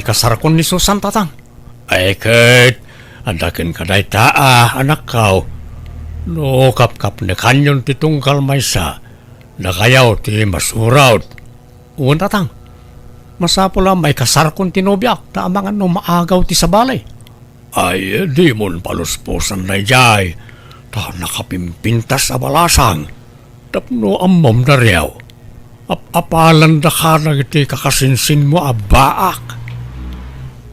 kasarakon ni Susan tatang. Ay ket, adaken kaday taa anak kaw. No kap ne kanyon ti tungkal maysa, nakayaw ti masurawd. Uwan tatang, masapula may kasarakon ti nobyak, taamangan no maagaw ti sabalay. Ay, di mon paluspusan na jay, ta nakapimpintas sa balasang. Tapno amom na riyaw. Apalan da ka na iti kakasinsin mo abaak.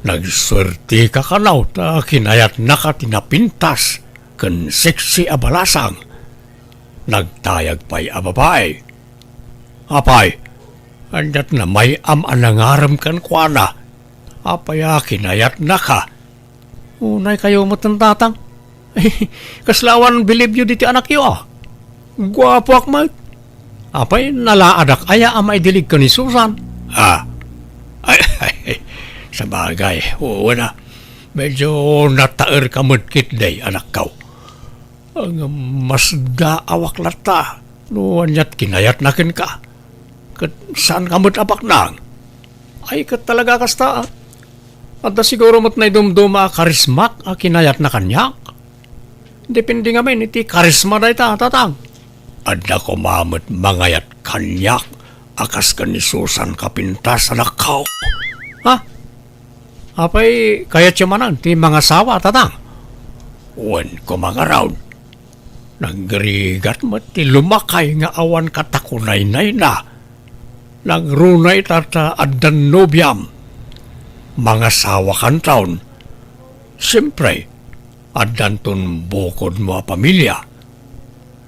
Nagswerte ka kanaw ta kinayat na ka tinapintas ken seksi abalasang. Nagtayag pa'y ababay. Apay, andat na may anangaram kan kuana. Apaya kinayat na ka. Unay kayo matantatang. Kaslawan believe you diti anak yo ah. Gwapo akmat. Apay nalaadak aya amay dilig ka ni Susan. Ha? Ay, sa bagay. Oo na. Medyo nataer ka mudkit day, anak kaw. Ang mas gaawak lata. Noon yat kinayat nakin ka. Kat saan ka apak nang? Ay, kat talaga kasta. At siguro mo't na dumduma karismak a kinayat na kanyak. Depende nga men, iti karisma da ita, tatang. Adda ko mamot mangayat kanyak, akas ka ni Susan kapintas anak kaw. Ha? Apay, kaya siya manan, ti mga sawa, tatang. Wen ko mga round. Naggarigat mo, ti lumakay nga awan katakunay-nay na. Nagrunay tata addan nobyam. Mga sawa kan taon. Siyempre, addan ton bukod mo a pamilya.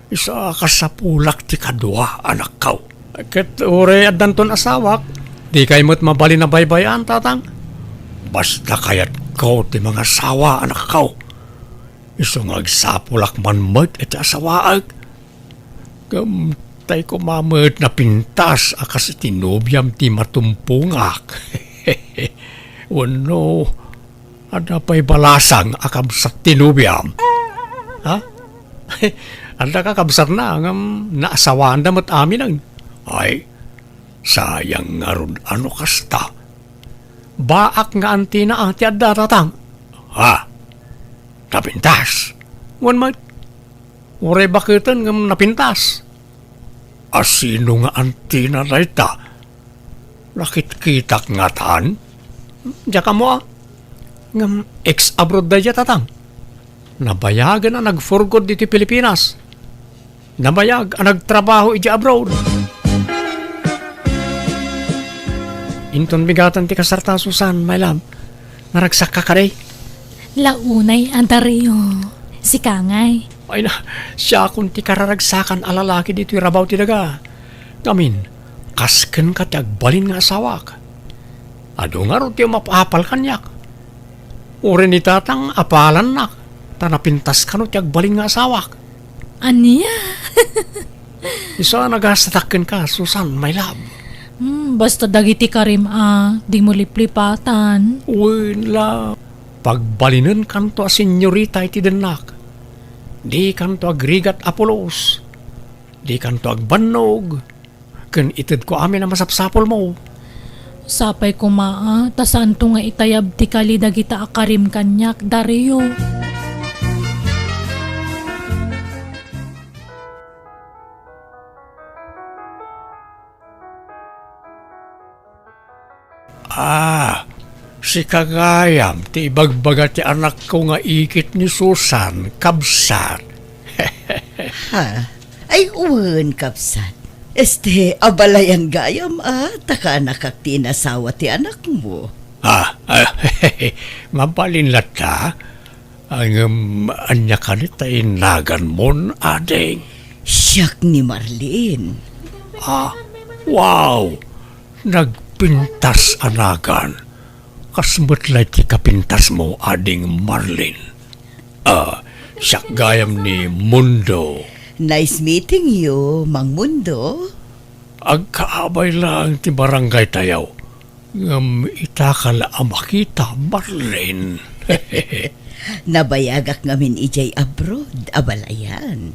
Isa ka sa pulak ti kadwa, anak kaw. Ket ure addan ton asawak, di kay mo't mabali na baybayan, tatang. Basta kayat ko ti mga sawa, anak kaw. Iso nga agsapulak man mo't iti asawaag. Gamtay ko mamot na pintas akas iti nobyam ti matumpungak. Wano, ada pa'y balasang akabsat ti nobyam. Ha? Anda ka kabsat na, naasawaan damot amin ang. Ay, sayang nga ron, ano kasta? Baak nga antina ati at daratang. Ha? Napintas? Wan mat? Ure bakitan nga napintas? Asino nga antina na ita? Nakit-kitak nga taan? Diya ka mo ah. Nga ex-abroad da diya tatang. Nabayagan na nag-forgod dito Pilipinas. Nabayag ang nagtrabaho iti abroad. Inton bigatan ti kasarta Susan, my love. Naragsak ka kaday. Launay antario. Si Kangay. Ay na, siya kung ti kararagsakan alalaki dito rabaw ti daga. Ngamin, kasken ka ti agbalin nga asawak. Ado nga ro ti mapapal kanyak. Uri ni tatang apalan nak. Tanapintas ka no ti agbalin nga asawak. Aniya? Isa nagasatakin ka, Susan, my love. Basta dagiti karim di mo liplipatan. Uy, la. Pagbalinan kanto a senyorita iti denak. Di kanto agrigat apolos. Di kanto agbannog. Ken itid ko amin na masapsapol mo. Sapay ko tasan to nga itayab ti kali dagita akarim kanyak, Dario. Si Kagayam, ti ibagbaga ti anak ko nga ikit ni Susan, kabsat. Ha? Ay, uwan, kapsat. Abalayan gayam, taka nakak tinasawa ti anak mo. Mabalin lata, ang anya ka ni tainagan mon, adeng. Siyak ni Marlene. Wow! Nagpintas anagan. Kasmutlay ti kapintas mo, ading Marlene. Siyak gayam ni Mundo. Nice meeting you, Mang Mundo. Agkaabay lang ti barangay tayaw. Itakala makita, Marlene. Nabayagak ngamin ijay abroad, abalayan.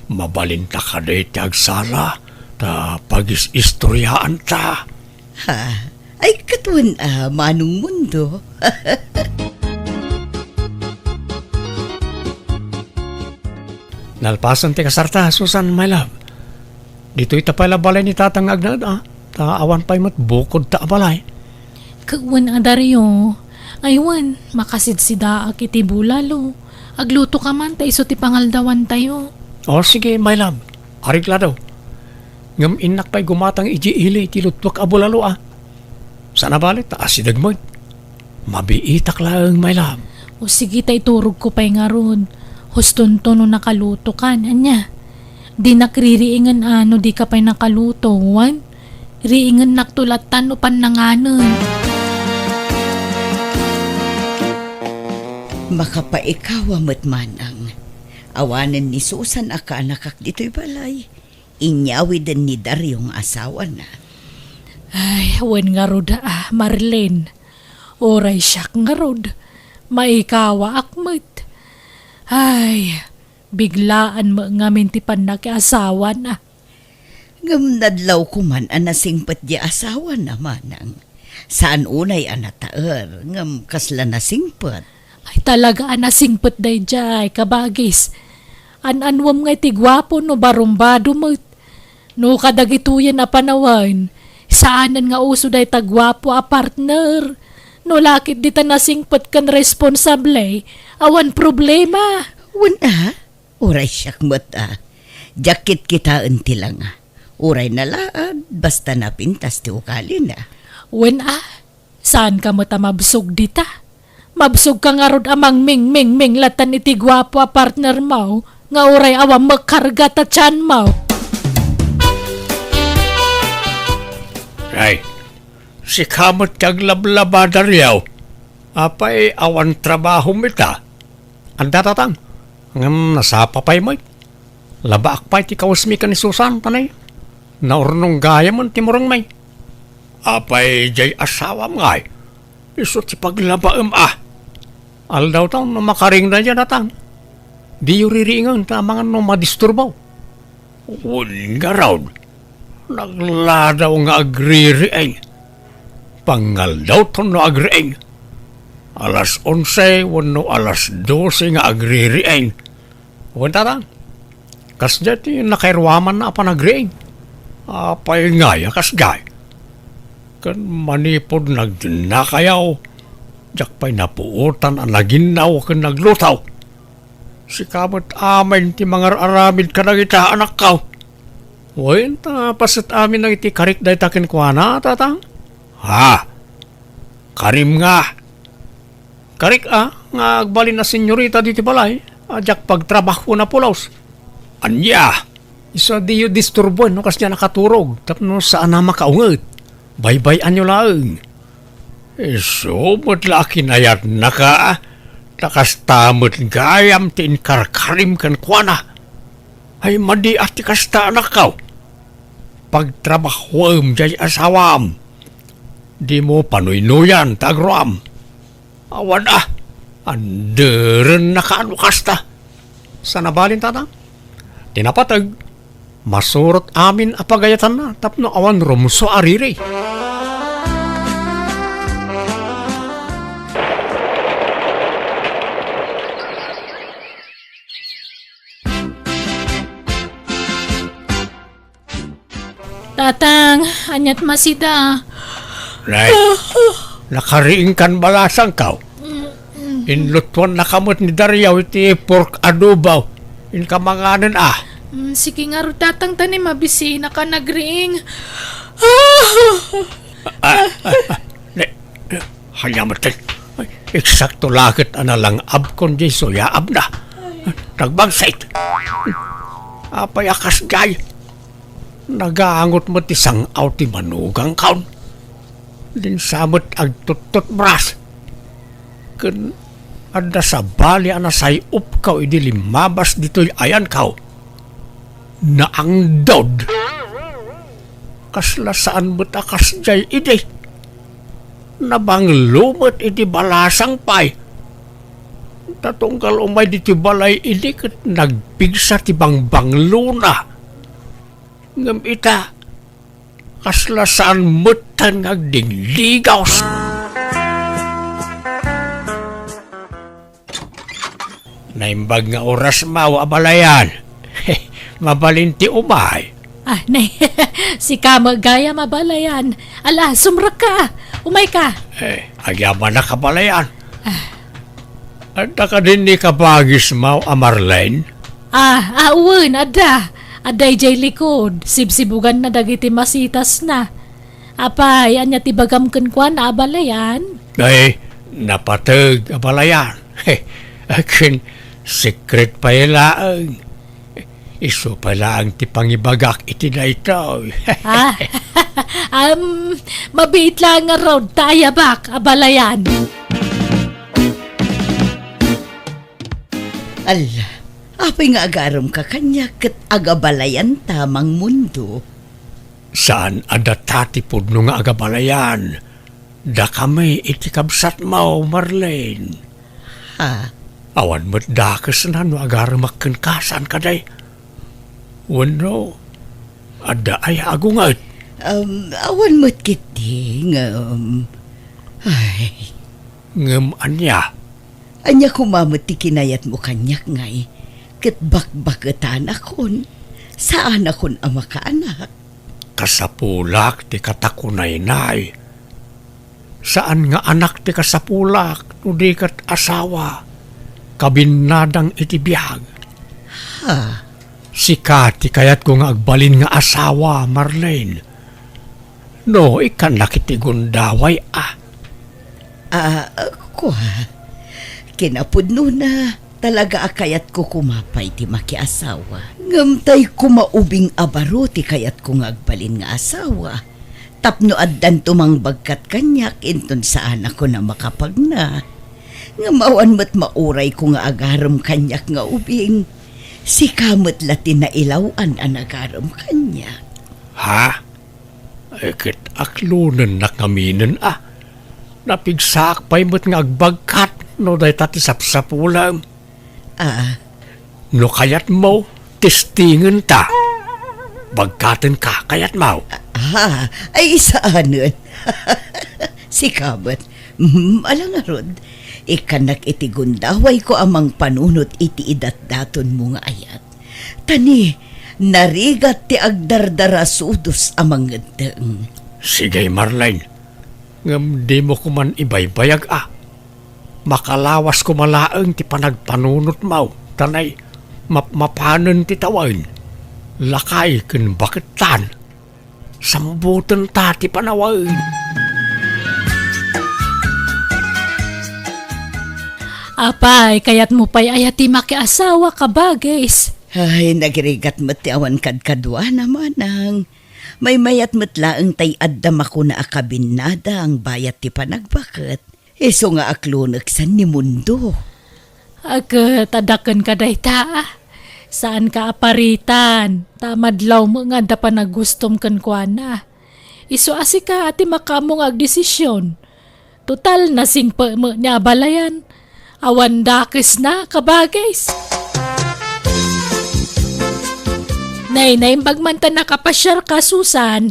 Mabalinta ka day ti agsala, ta pagis-istoryaan ta. Ha? Ay, kat Katwan manong mundo. Nalpasan ti kasarta, Susan, my love. Dito ita pala balay ni tatang agnad, Taawan pa'y mat bukod ta balay. Kagwan adaryo. Aywan, makasid si daak iti bulalo. Agluto ka man, ta iso ti pangaldawan tayo. O sige, my love. Arigla daw. Ngam inak pa'y gumatang iji ili iti lutwak abulalo, Sana balit, taasidag mo. Mabiitak lang, my love. O sige tay turog ko pa'y nga ron. Huston to no nakaluto kan, anya. Di nakririingan ano di ka pa'y nakaluto, wan. Riingan naktulatan no pananganan. Makapaikawa mo't manang. Awanan ni Susan aka nakak dito'y balay. Inyawidan ni Daryong asawa na. Ay, wan nga rod Marlene. Oray siyak nga rod. Maikawa akmat. Ay, biglaan mo nga mintipan na kay asawa na. Ngam nadlaw ko man anasingpat di asawa na manang. Saan unay anataer, ngam kasla nasingpat. Ay talaga anasingpet day jay, kabagis. Ananwam nga iti gwapo no barumbado mo't. No kadagituyan na panawan. Saanan nga uso day tagwapo a partner. No lakit di ta nasingpet kan responsable. Awan problema. Wala, uray siyak mo't Jakit kita unti lang Uray na laad, basta napintas ti ukali na. Wen saan ka mo ta mabsog dita? Mabsog ka nga rod amang ming latan iti gwapo a partner mo, nga uray awam magkarga ta tiyan mo. Ay, si kamot kag lablaba daryaw. Apay awan trabaho mita. Anda tatang, ngam nasapa pa'y mo'y. Labaak pa'y ti kawasmi ka ni Susan, tanay. Naurnong gaya mo timurang may. Apay jay asawa ngay. Iso ti paglabaam Aldaw taon no makaring na dyan atang. Di yuririingan ta mga no madisturbaw. Nga raw. Nagladaw nga agririing. Pangal daw to no agriing. Alas 11, wano alas 12 nga agririing. Wanta ta. Kas dyan nakairwaman na pa nagriing. Apay ngaya kasgay. Kan manipod nagdinakayaw. Jak pa'y napuutan ang naginaw kan naglutaw. Si kamot amin ti mga aramid ka nagita anak kaw. Wain ta pasit amin nang iti karik day takin kwa na tatang. Karim nga. Karik nga agbalin na senyorita diti balay. Jak pagtrabaho na pulaws. Anya. Isa di yu disturbo no kasya nakaturog tapno saan na makaungat. Baybayan nyo lang. So, laki na yan nakastamot gayam tin karkarim kan kuana. Ay madi at kasta nakaw. Pagtrabahwam jay asawam. Di mo panuinuyan tagram. Awan Anderen nakaano kasta. Sa nabalin tatang? Tinapatag. Masurot amin apagayatan na tapno awan rumso ariri. Tatang, anyat masida. Right. Nakariing kan balasang kaw. Inlutuan na kamot ni Daryaw iti pork adobaw. In kamanganan Sige nga ro tatang tanim mabisina ka nagriing. Hanyamatay. Eksakto lakit lang abkon di soyaab na. Nagbangsait. Apay akas gay. Nagaangot mo ti sang ti manugang kaon. Linsamot agtutot bras. Kun ada sa bali anasay upkaw idi limabas dito'y ayan kaw. Na ang dod. Kasla saan mo't akas jay idi. Nabang lumot iti balasang pay. Tatungkal umay diti balay idi kat nagpigsa ti bangbang luna. Ngam ita, Kasla saan mutan ngagdingligaw sa... Naimbag nga oras mau abalayan. Mabalinti umay. Ah, nay, si Kama gaya mabalayan. Ala, sumrak ka. Umay ka. Agyaman na kabalayan. Anda ka din ni kabagis mau Marlene? Awan, ada. Aday jay likod. Sibsibugan na dagiti masitas na. Apay, anya tibagam kenkwan na abalayan. Napatag abalayan. Akin, secret pa ilaang. Iso pala ang tipangibagak iti na ito. Mabait lang nga raw tayabak, abalayan. Ala, apay nga agaram ka kanya kat agabalayan tamang mundo. Saan adatati po nung agabalayan? Da kami iti kabsat mo, Marlene. Ha? Awan mo't dakas na no agaramak kasan kaday. Wano, ada ay agungat. Awan mo't kiti ay, Ngam anya, anya kumamot ti kinayat mo kanyak ngay. Kat bakbakatan akon. Saan akon ang makaanak? kasapulak ti katakunay-nay. Saan nga anak ti kasapulak no di kat asawa? Kabinadang iti biyag. Ha? Sikati kayat ko nga agbalin nga asawa, Marlene. No, ikan nakiti gundaway Kuha. Kinapudno na talaga akayat ko kumapay ti makiasawa. Ngamtay kumaubing abaro ti kayat ko nga agbalin nga asawa. Tapno addan tumang bagkat kanyak inton saan ako na makapagna. Nga mawan mo't mauray ko nga agaram kanyak nga ubing. Si kamot latin na ilawan ang agaram kanyak. Ha? Ekit aklunan na kaminen Napigsak pa'y mo't nga agbagkat no day tati sapsapulam. No kayat mo, testingin ta. Bagkatan ka, kayat mo. Ay isaanon. Si kamot, alangarod. Ikanak iti gundaway ko amang panunot iti idat-daton mo nga ayat. Tani, narigat ti agdardara sudos amang gandang. Sige, Marlene. Ngam di mo kuman ibaybayag Makalawas ko malaang ti panagpanunot mo. Tanay, mapanan ti tawain. Lakay ken baketan. Sambutan ta ti panawain. Apay, kayat mo pa'y ayati makiasawa ka ba, guys? Ay, nagrigat mo't ti awan kadkadwa naman ang. May mayat matlaang tay addam ako na akabinada ang bayat ti panagbakat. Iso nga aklunak san ni mundo. Tadakan ka day ta. Saan ka aparitan? Tamadlaw mo nga da pa nagustom kan kwa na. Iso asi ka ati makamong agdesisyon. Total nasing pa mo niya balayan. Awan dakis na kabagays. Naimbag man ta nakapasyar ka, Susan.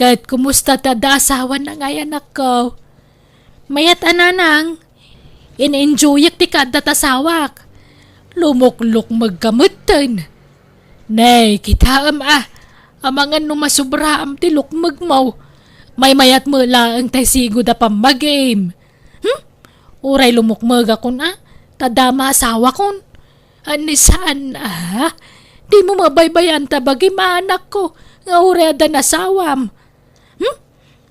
Kahit kumusta ta da asawa na ngay anak ko. Mayat ananang, in-enjoyak ti kada tasawak. Lumukluk magkamutan. Nay, kita amangan no masubra am ti lukmag mo. May mayat mo lang tay sigo da pa mag-game. Uray lumukmag akon tadama asawa kon. Anisaan Di mo mabaybayan ta bagi maanak ko nga ureda na sawam.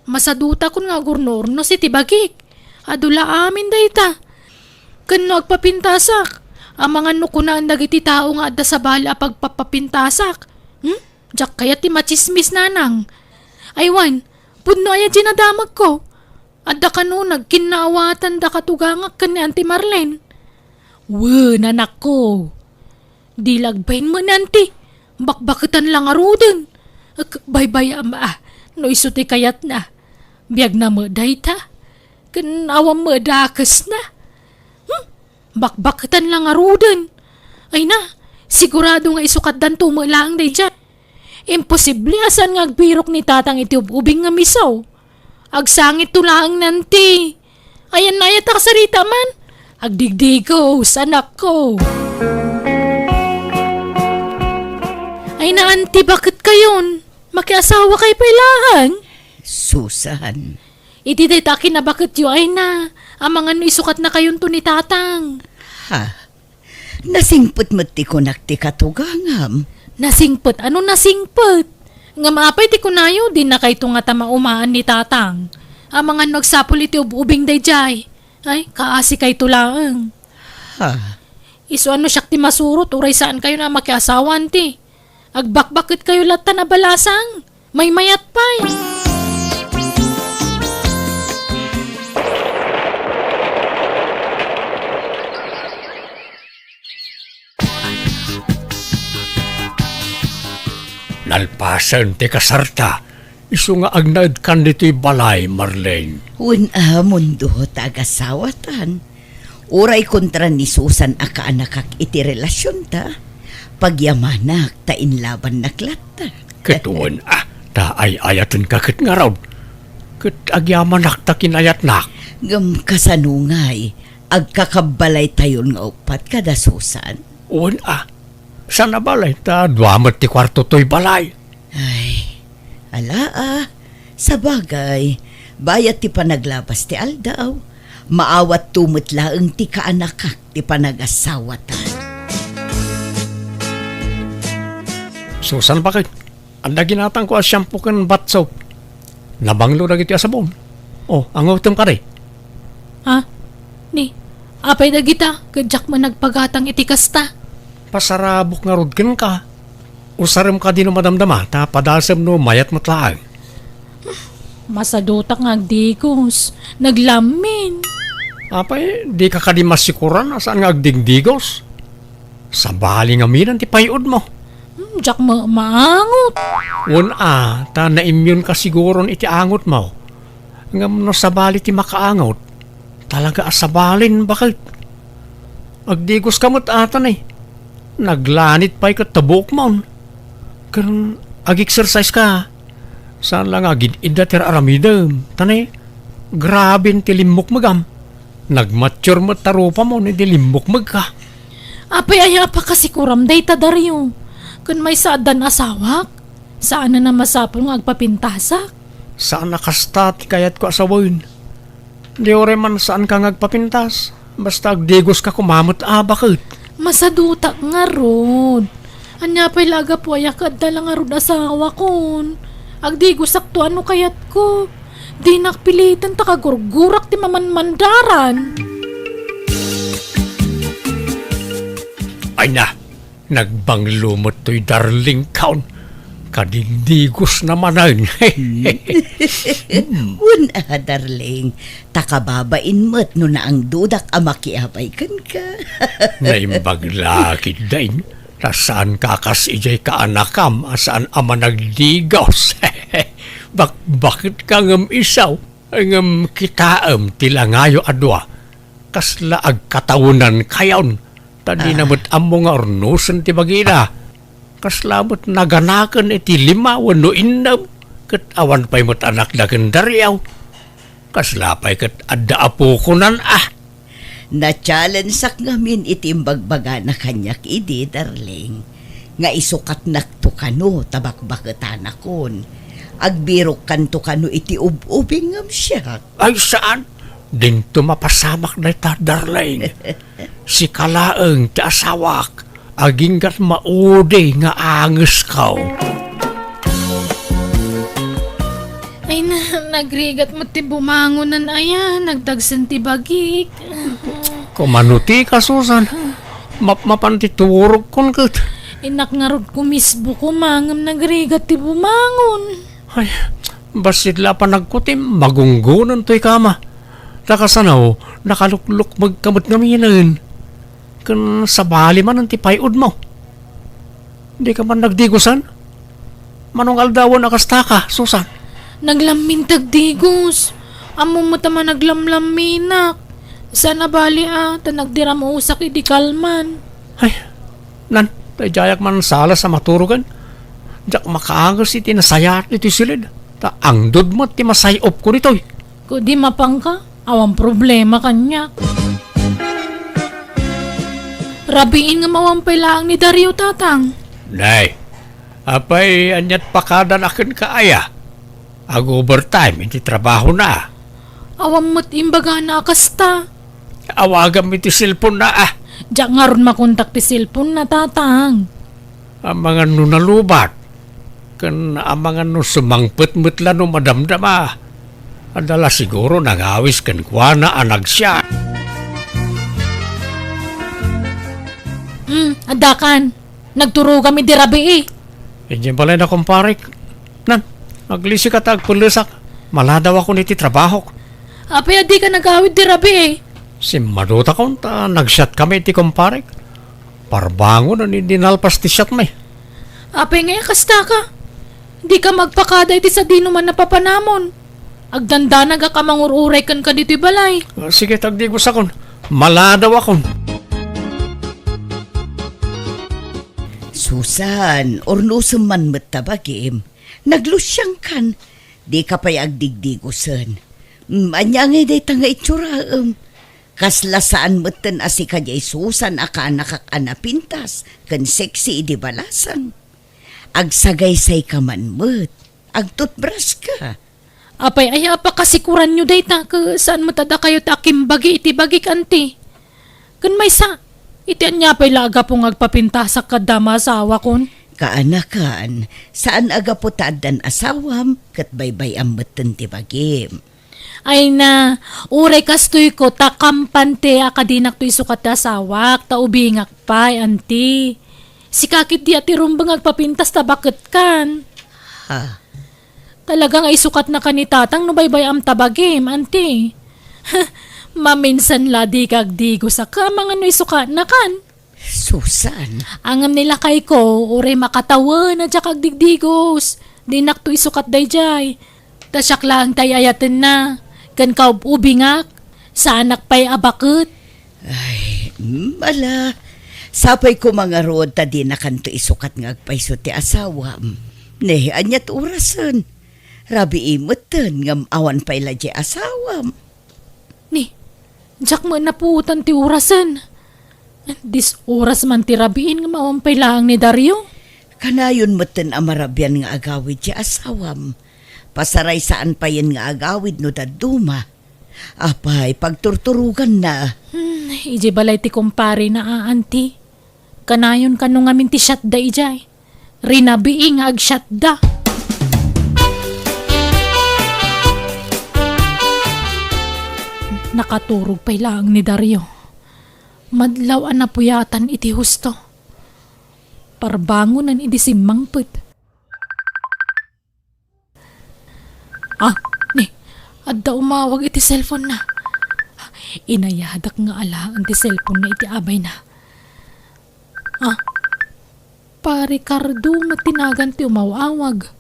Masaduta kun nga gurnurno si tibagik. Adula amin dayta. Kano agpapintasak. Ang mga nukunaan dagiti tao nga adda sa bala pagpapapintasak. Diyak kaya ti machismis nanang. Aywan, pudno aya ginadamag ko. Adda kano nagkinawatan da katugangak kan ni Auntie Marlene. Nanak ko. Di lagbayin mo nanti. Bakbakitan lang arudin. Baybay no isuti kayat na. Biyag na mo dayta. Kanawam mo dakas na. Bakbakitan lang arudin. Ay na, sigurado nga isukat dan tumo lang day dyan. Imposible asan nga agbirok ni tatang iti ubing nga misaw. Agsangit tulaang nanti. Ayan na yata kasarita man. Agdigdigos, anak ko. Ay na auntie, bakit kayon? Makiasawa kay pailahan. Susan, Iti day takin na bakit yu ay na. Amang ano isukat na kayon to ni tatang. ha? Nasingput mo ti kunak ti katugangam. Nasingpot, ano nasingpot? Nga maapay ti kunayo, din na kay nga tamaumaan ni tatang. Amang ano nagsapul iti ubing day jay. Ay, kaasi kay tulaang. Ha? Iso ano siyak ti masurot, uray saan kayo na makiasawan ti. Agbakbakit kayo lata na balasang. May mayat pa'y. Nalpasan ti kasarta. Isu nga agnaid kan dito'y balay, Marlene. Mundo tagasawatan. Uray kontra ni Susan aka anakak iti relasyon ta. Pagyamanak ta inlaban naklata. Ketuan ta ay ayatan kakit nga raw. Ket agyamanak ta kinayat nak. Ngam kasanungay, agkakabalay tayon nga upat kada Susan. Uwan sana balay ta duamat ti kwarto to'y balay. Ay, sa bagay, bayat ti panaglabas ti aldaw. Maawat tumot laeng ti kaanakak ti panagasawatan. Susan bakit? Anda ginatang ko as shampoo kan bath soap. Nabanglo na giti asabon. Oh, ang utom ka rin. Ha? Ni, apay na kita, kadyak man nagpagatang iti kasta. Pasarabok nga rudken ka. Usarem ka din no madamdama, ta padasem no mayat matlaang. Masadutak nga agdigos, naglamin. Apay, di ka kadi masikuran asaan nga agdigdigos. Sa bali nga minan ti payod mo. Diyak maangot. Un ta na-immune ka siguron iti angot mo. Ngam no sa bali ti makaangot. Talaga asabalin, bakit? Agdigos kamot atan eh. Naglanit pa'y katabok mo. Kan ag-exercise ka. Saan lang agid idater aramidem. Tanay, grabe ti limok magam. Nagmature mo tarupa mo ni di limok mag ka. Apay aya pa kasi kuram day tadaryo. Kun may saadan asawak, saan na masapol nga agpapintasak? Saan nakasta ti kayat ko asawin? Di ore man saan ka ngagpapintas. Basta agdigos ka kumamot bakit? Masadutak nga rod. Anya pa'y laga po ayak kadala nga rod asawa kon. Agdigo sakto ano kayat ko. Di nakpilitan takagurgurak ti mamanmandaran. Ay na, nagbanglumot to'y darling kaon. Kadindigos naman Darling, takababain mo't no na ang dudak amakiabay kan ka. Naimbaglakid dain. Saan kakas ijay kaanakam asaan ama nagdigos. Bakit ka ngam isaw? Ngam kitaam tilangayo adwa. Kasla agkatawunan kayon. Tadi namut amo nga ornusan ti bagina. Kaslamot naganakan iti 5 wano innam. Kat awan pa'y mo't anak na kendaryaw. Kaslapay kat adda apo kunan Na-challenge sak ngamin itimbagbaga na kanyak idi, darling. Nga isukat nakto kano tabakbaketan akon. Agbirok kanto kano iti ubing ngam siya. Ay saan? Dinto mapasamak na ita, darling. Si kalaeng ti asawak. Aginggat maudi nga anges kaw. Ay na, nagrigat mo ti bumangunan aya, nagdagsan ti bagik. Kumanuti ka, Susan. Mapantitурog kon kat. Inak nga rod kumisbo kumangam nagrigat ti bumangon. Ay, basit la pa nagkutim, magunggunan to'y kama. Nakasanaw, nakalukluk magkamot ngaminan. Kan sabali man ang tipayod mo. Di ka man nagdigusan? Manong aldawan akasta ka, Susan? Naglamin tagdigos. Amo mo tama naglamlaminak. Sana bali ta nagdiram usak idi kalman. Ay, nan, jayak man sala sa maturugan. Jak makaagos iti nasayat iti silid. Ta ang dudmat ti masayop ko nitoy. Kung di mapang ka, awang problema kanya. Rabiin nga mawampay lang ni Dario tatang. Nay, apay anyat pakadan akin kaaya. Ag overtime, iti trabaho na. Awang mo't imbaga na kasta. Awagam iti cellphone na Diyak nga ron makontak ti cellphone na tatang. Ang mga nunalubat. Kan ang mga sumangpet-met la no madamdama. Adala siguro nangawis kan kuana anag siya. Adakan. Nagturo kami di rabi eh. Diyan pala na kumparik. Nan, maglisi ka tag pulusak. Maladaw ako niti trabaho. Apay adi ka nagawid di rabi eh. Si Maduta ko ta nagshot kami ti kumparik. Parbango na ni dinalpas ti shot may. Apay nga kasta ka. Di ka magpakada iti sa dino man napapanamon. Agdanda naga ka mangururay kan ka dito'y balay. Sige tagdigos akon. Maladaw akon. Susan, ornusem man matabagim. Naglusyang kan. Di ka pa'y agdigdigusan. Anya nga day tanga itsura. Kaslasaan matan asi ka jay Susan aka nakakaanapintas. Kan sexy di balasang. Agsagaysay ka man mat. Agtutbras ka. Apay ay apa kasikuran nyo day ta saan matada kayo takim bagi iti bagi kanti. Kan may sa iti anya pa'y laga pong agpapinta sa kadama asawa kon. Kaanakan, saan aga po taadan asawam kat baybay ang matan ti bagim. Ay na, uray kastoy ko takampante akadinak to'y sukat na asawak ta ubingak pa'y anti. Si kakit di ati rumbang agpapintas ta bakit kan. Ha? Talagang ay sukat na kanitatang no baybay am tabagim, anti. Maminsan la di kagdigo sa ka, mga no'y sukat na kan. Susan, Angam nila kay ko, uray makatawa na dya kagdigdigos. Dinak to'y sukat dayjay. Tasyak lang tay ayaten na. Kan kaubingak, sa anak pa'y abakot. ay, mala. Sapay ko mga rood ta di na kanto isukat nga agpaiso ti asawam. Ne, anyat urasan. Rabi imutan ngam awan pa'y ladya asawam. Ni, jak mo naputan ti urasan. Dis oras man ti rabiin nga mawampay lang ni Dario. Kanayon mutan amarabyan nga agawid ti asawam. Pasaray saan pa yan nga agawid no daduma. Apay, pagturturugan na. Iji balay ti kumpare na aanti. Kanayon kanong amin ti syatda ijay. Rinabiing ag syatda. Nakaturog pa'y lang ni Dario. Madlaw an napuyatan iti husto. Parbangonan iti simangput. Ni, adda umawag iti cellphone na. Inayadak nga alaan ti cellphone na iti abay na. Pa Ricardo nga tinagan ti umawawag.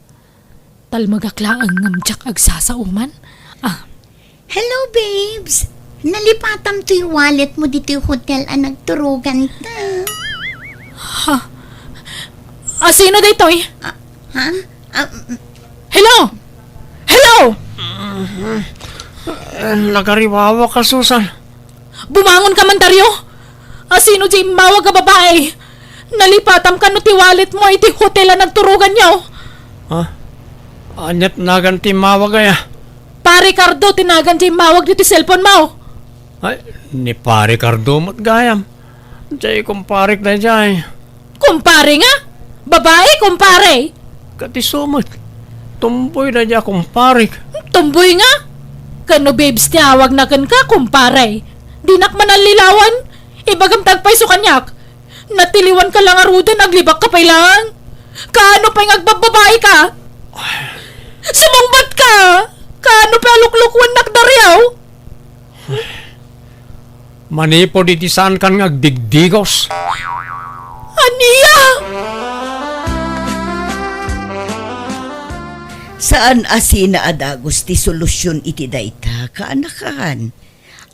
Talmagaklaang ngamjak agsasauman. Hello, babes! Nalipatam to yung wallet mo dito yung hotel ang nagturugan ta. Sino daytoy? Ha? Hello? Hello? Nagariwawa ka, Susan. Bumangon ka man, Dario? Sino di mawag ka babae? Nalipatam ka no ti wallet mo iti hotel ang nagturugan niyo. Anyat naganti mawagaya. Pa Ricardo, tinagan di mawag dito cellphone mo. Ay, ni pare Cardo mat gayam. Jay kumparik na jay. Kumpare nga? Babae, kumpare? Katisumot. Tumboy na jay kumparik. Tumboy nga? Kano babes tiyawag na kan ka, kumpare? Dinak man ang lilawan? Ibagam tagpay so kanyak. Natiliwan ka lang aruda, naglibak ka pa lang. Kaano pa yung agbababae ka? Sumangbat ka! Kaano pa luklukwan nakdaryaw? Manipo di saan kan ngagdigdigos. Aniya! Saan asina adagos ti solusyon iti dayta kaanakan?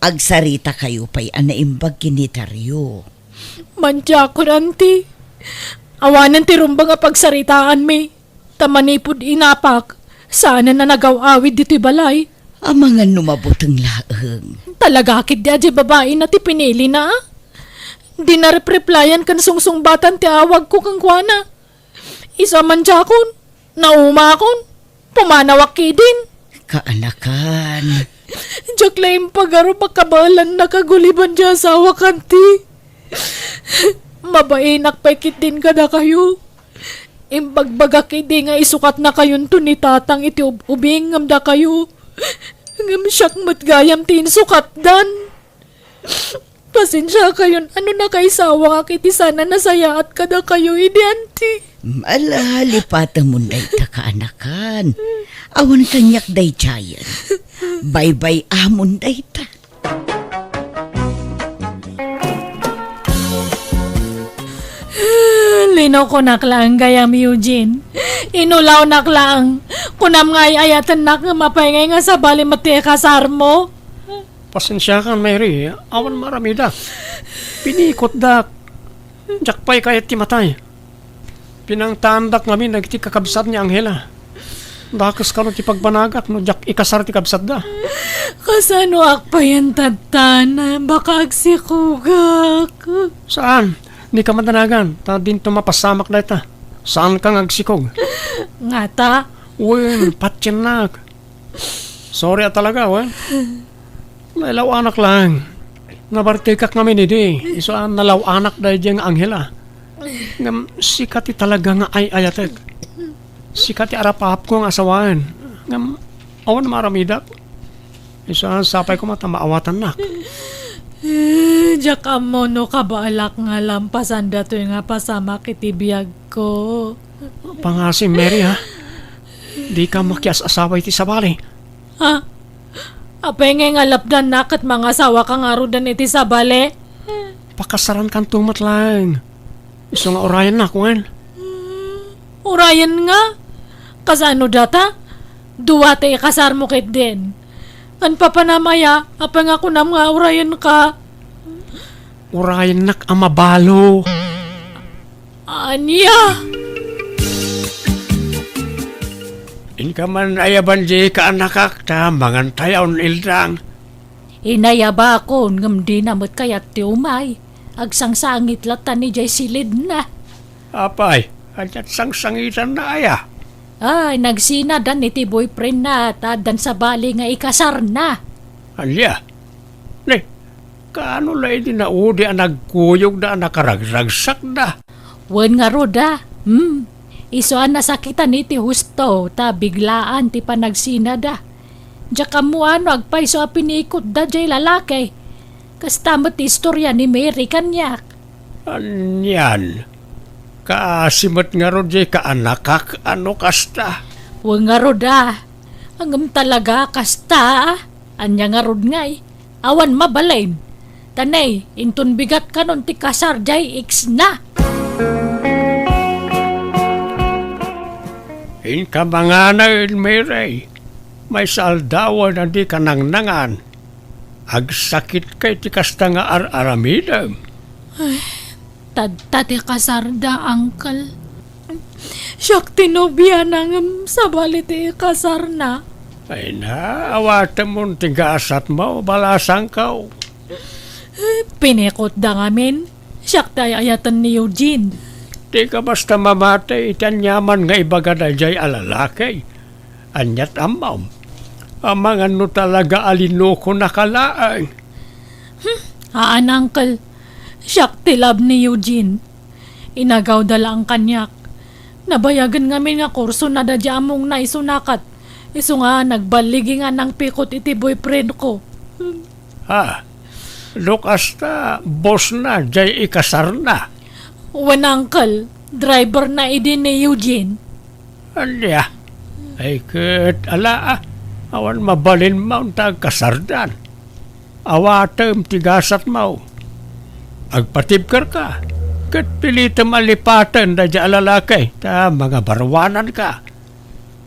Agsarita kayo pa'y anaimbag ginitaryo. Mantya ko, auntie. Awanan ti rumbang nga pagsaritaan mi. Tamanipod inapak. Sana na nagaw-awid dito'y balay. Ang mga numabotong laeng. Talaga kit di aja babae na ti pinili na. Di na replyan kan sungsung-batan ti awag ko kang kuana. Isa man jakon. Nauma akon. Pumanawak ki din. Kaanakan. Diyak laing pagaro pagkabalan nakaguliban di asawa kanti. Mabainak paikit din kada kayo. Imbagbaga kidi nga isukat na kayon to ni tatang iti ubing ngamda kayo. Ngam siyak matgayam tin sukat dan. Pasensya kayon ano na kaisawa nga kiti sana nasaya at kada kayo idianti. Malalipatan mo day ta kaanakan. Awan kanyak day tiyan. Bye-bye amon day ta. Lino ko naklang gayam Eugene. Inulaw naklang. Kunam nga ayatan nak nga mapayngay nga sa bali mati kasar mo. Pasensya ka, Mary. Awan marami da. Pinikot da. Jakpay kayat ti matay. Pinangtandak ngamin nagti kakabsat ni Angela. Bakas ka no ti pagbanagak no jak ikasar ti kabsat da. Kasano akpayan tatana. Baka agsikugak. Saan? Ni ka madanagan. Ta din tumapasamak na ita. Saan kang agsikog? Nga ta? Uy, patyan na. Sorry talaga, wen. Nalaw anak lang. Nabartikak namin hindi. Iso nalaw anak dahil diyang Angela. Ngam, sikati talaga nga ay ayatek. Sikati arapahap ko ang asawaan. Ngam, awan maramidak. Iso sapay ko mata maawatan na. Diyak mo no kabalak nga lampasan dato nga pasama kitibiyag ko. Pangasim, Mary, ha? Di ka makias asaway ti sabali. Ha? Apay nga lapdan nakat mga asawa kang arudan iti sabali? Pakasaran kan tumat lang. Iso nga orayan na, kuen. Urayan nga? Kasano data? Duwate kasar mo kit din. Kan papanamaya, apay nga kunam nga urayan ka. Orayan nak amabalo. Anya? Inka man ayaban di ka anakak ta mangan tayaw ildang. Inayaba ako ngam di namot kayat ti umay. Agsangsangit latan ni jay silid na. Apay, at sang-sangitan na aya. Ay, nagsinadan iti boyfriend na tadan sa bali nga ikasar na. Alya, ne, kaano lay di na udi ang nagkuyog na nakaragsak na. Wen nga roda, isoan nasakitan iti husto, ta biglaan ti panagsinada. Diya kamu ano agpay so pinikot da jay lalaki. Kastamot istorya ni Mary kanyak. Anyan, kaasimot nga ro jay ka anakak ano kasta. Wen nga roda, hanggang talaga kasta, anya nga rod ngay, awan mabalain. Tanay, intun bigat ka nun ti kasar jay x na. Inka mga na Mary, may saldawan na di ka nangnangan. Agsakit kay ti kasta nga aramidam. Tati kasar da, uncle. Siyak tinobya nang sa baliti kasar na. Ay na, awatan mo tigasat mo, balasang ka. Pinikot da ngamin. Siyak tayo ayatan ni Eugene. Di ka basta mamatay, itanyaman nga ibaga na jay alalakay. Anyat amam. Amang ano talaga alinoko nakalaan. Haan, uncle. Siyak tilab ni Eugene. Inagaw dala ang kanyak. Nabayagan ngamin nga kurso na dadya among naisunakat. Iso nga nagbaligi nga ng pikot iti boyfriend ko. Ha? Lukas na, boss na, jay ikasar na. Wan, uncle. Driver na idin ni Eugene. Alya, ay kat ala awan mabalin mo tag kasardan. Awatem tigasat mo. Agpatibkar ka. Kat pilitam alipatan da dya alalakay. Ta mga barwanan ka.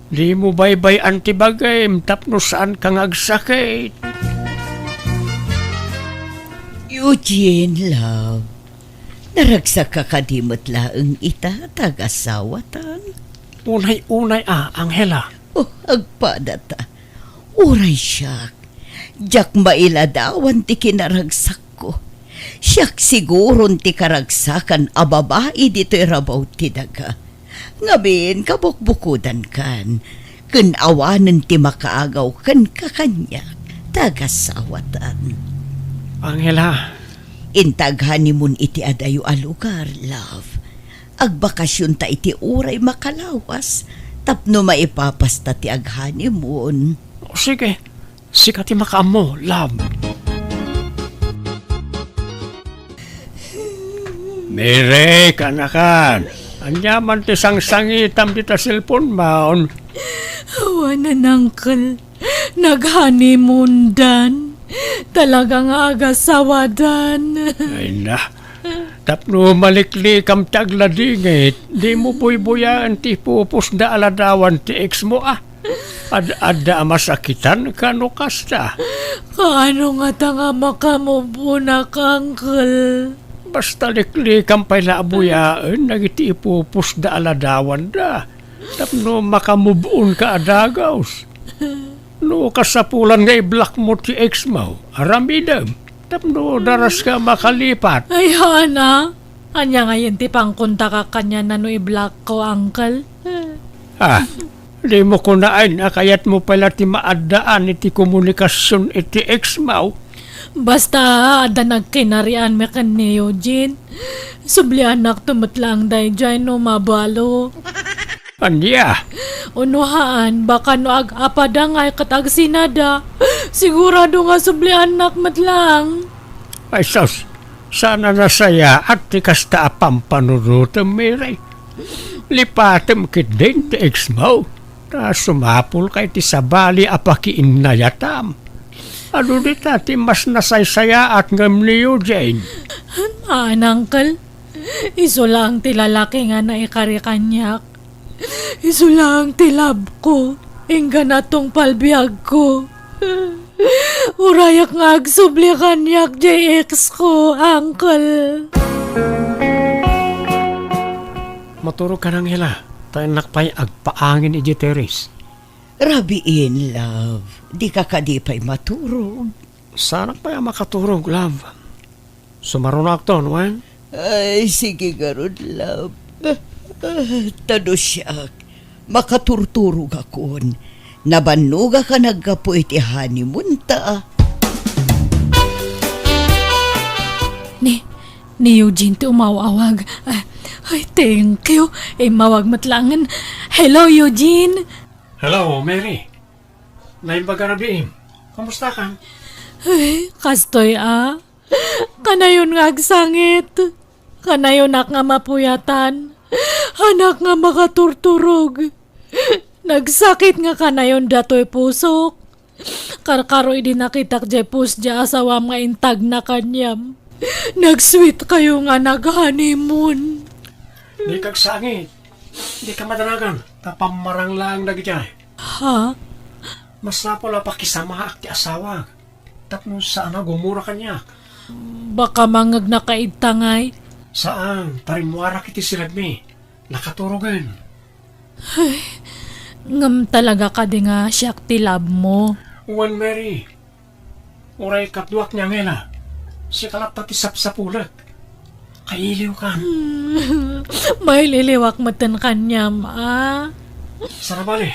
Di mo baybay antibagay tapno saan kang agsakit. Eugene, love. Naragsak ka kadimot laeng ita, tag-asawatan. Unay-unay Angela. Oh, agpadata. Uray siyak. Jak mailadawan ti kinaragsak ko. Siyak siguron ti karagsakan a babae dito'y rabaw ti daga. Ngabin kabukbukudan kan. Kun awanan ti makaagaw kan kakanya. Tagasawatan. Angela, Intaghanimon iti adayo a lugar, love. Agbakasyon ta iti uray makalawas. Tapno maipapasta ti aghanimon. sige. Sika ti makaamo, love. Mere, kanakan. Anyaman ti sangsangitam di ta cellphone maon. Awanan, Uncle. Naghanimundan. Talagang agasawadan. Ay na. Tapno malikli kam tagladingit. Di mo buy-buyaan ti pupus da aladawan ti ex mo Ada masakitan kano kasta. Kaano nga tanga makamubunak, Uncle? Basta likli kam pa'y laabuyaan. Nagiti ipupus da aladawan da. Tapno makamubun ka adagaws. No kasapulan nga i-block mo ti ex mo. Aramidam. Tapno daras ka makalipat. Ay, Hana. Anya ngayon ti pangkunta ka kanya na no i-block ko, Uncle. Di mo kunaan na kayat mo pala ti maadaan iti komunikasyon iti ex mo. Basta ada nagkinarian me kan ni Eugene. Subli anak tumutlang day dyan no mabalo. Anya? Unuhaan, baka no ag-apada nga katag sinada. Sigurado nga subli anak matlang. Ay sos, sana nasaya at ti kasta apampanunod miray. Lipatem kit din ti ex mo. Ta sumapul kay ti sabali apakiin na yatam. Ano di ti mas nasaysaya at ngam ni Eugene? Uncle, iso lang ti lalaki nga na ikari kanyak. Iso lang ti lab ko, ingga na tong palbiyag ko. Urayak nga agsubli kanyak JX ko, Uncle. Maturo ka nang hila. Tayo nakpay agpaangin iji teres. Rabiin, love. Di ka kadipay maturog. Sana pa makaturog, love. Sumarunak to, Wan? Ay, sige garod, love. Tado siyak. Makaturturog akon. Nabanuga ka naggapo iti honeymoon ta. Ni Eugene ti umawawag. Ay, thank you. Mawag matlangan. Hello, Eugene. Hello, Mary. Naimbaga na biim. Kamusta ka? Ay, kastoy Kanayon nga agsangit. Kanayon nga mapuyatan. Anak nga makaturturog. Nagsakit nga kanayon datoy pusok. Karkaro idi nakitak jay pus dya asawa nga intag na kanyam. Nagsweet kayo nga nag-honeymoon. Di kagsangit. Di ka madanagan. Tapamarang lang nagyay. Ha? Mas napala pakisama ak ti asawa. Tapno sana gumura kanya. Baka mangag nakaidtangay. Saan? Parimwara kiti silagmi. Nakaturogan. Ngam talaga ka di nga siyak ti love mo. Uwan, Mary. Uray katduak niya ngela. Si kalap pati sapsapulat. Kailiw ka. May liliwak matan kanyam, Sarabali.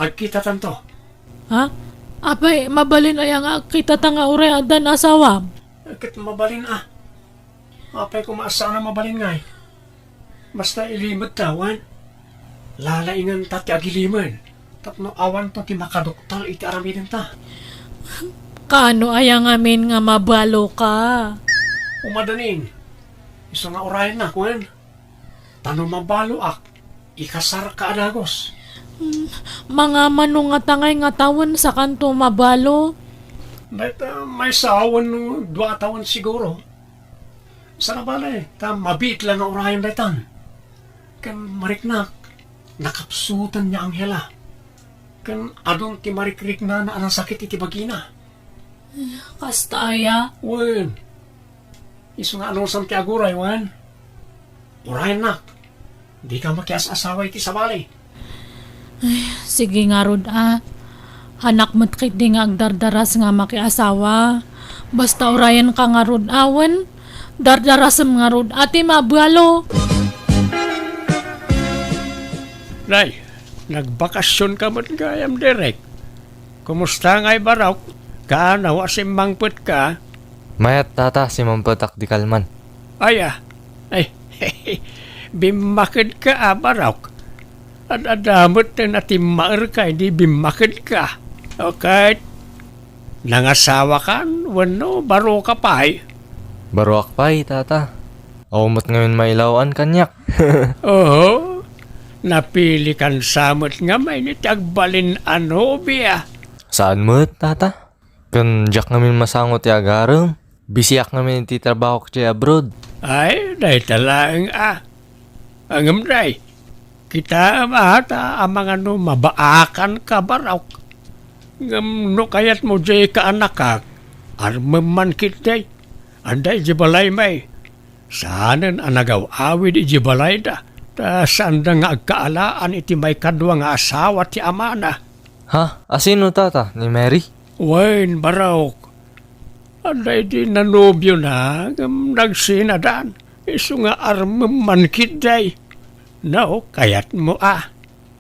Agkita tanto. Ha? Apay, mabalin ay ang kita tanga uray adan asawam. Agkit mabalin Apay kumaasa na mabalin ngay. Basta ilimod tawan. Lalaingan ta ti agiliman. Tapno awan to ti makadoktal iti aramidin ta. Kaano ayang amin nga mabalo ka? Umadanin. Iso nga orayan na, kwen. Tano mabalo ikasar ka adagos. Mga manong nga tangay nga tawon sa kanto mabalo. May sawan no 2 taon siguro. Sana bala mabiit lang nga orayan daytan. Kan mariknak, nakapsutan niya ang hela. Kan adon ti marikrik na ang sakit iti bagina. Kasta aya? Wen, iso nga anong ti aguray, Wen. Orayan nak, di ka makias asawa iti sabali. Sige nga rod Hanak mo't kit di nga agdardaras nga makiasawa. Basta orayan ka nga rod awan. Dardarasam nga rod ati mabalo. Nay, nagbakasyon ka mo't gayam direk. Kumusta nga'y baraw? Kaanawa si mangput ka? Mayat tata si mampatak di kalman. Ay, bimakid ka baraw. At adamot na natimaar ka, hindi bimakid ka. Okay? Nangasawa ka? Wano, baro ka pa Baruak pa'y tata. Aumot ngayon mailawan kanyak. Oo. Napili kan samot nga may nitagbalin biya. Saan mo tata? Kan jak ngamin masangot ya garam. Bisiyak ngamin ititrabaho ko abroad. Ay, dahi talaang Angam dahi. Kita ata ang mga mabaakan ka baraw. Ngam kayat mo jay ka anak armaman kitay. Anday jibalay may. Saanan anagaw awid ijibalay da. Ta saan da nga agkaalaan iti may kadwa nga asawa ti amana. Ha? Asino tata? Ni Mary? Wain baraw. Anday di nanobyo na. Ngam nagsinadan. Isu nga armaman kitay. No, kayat mo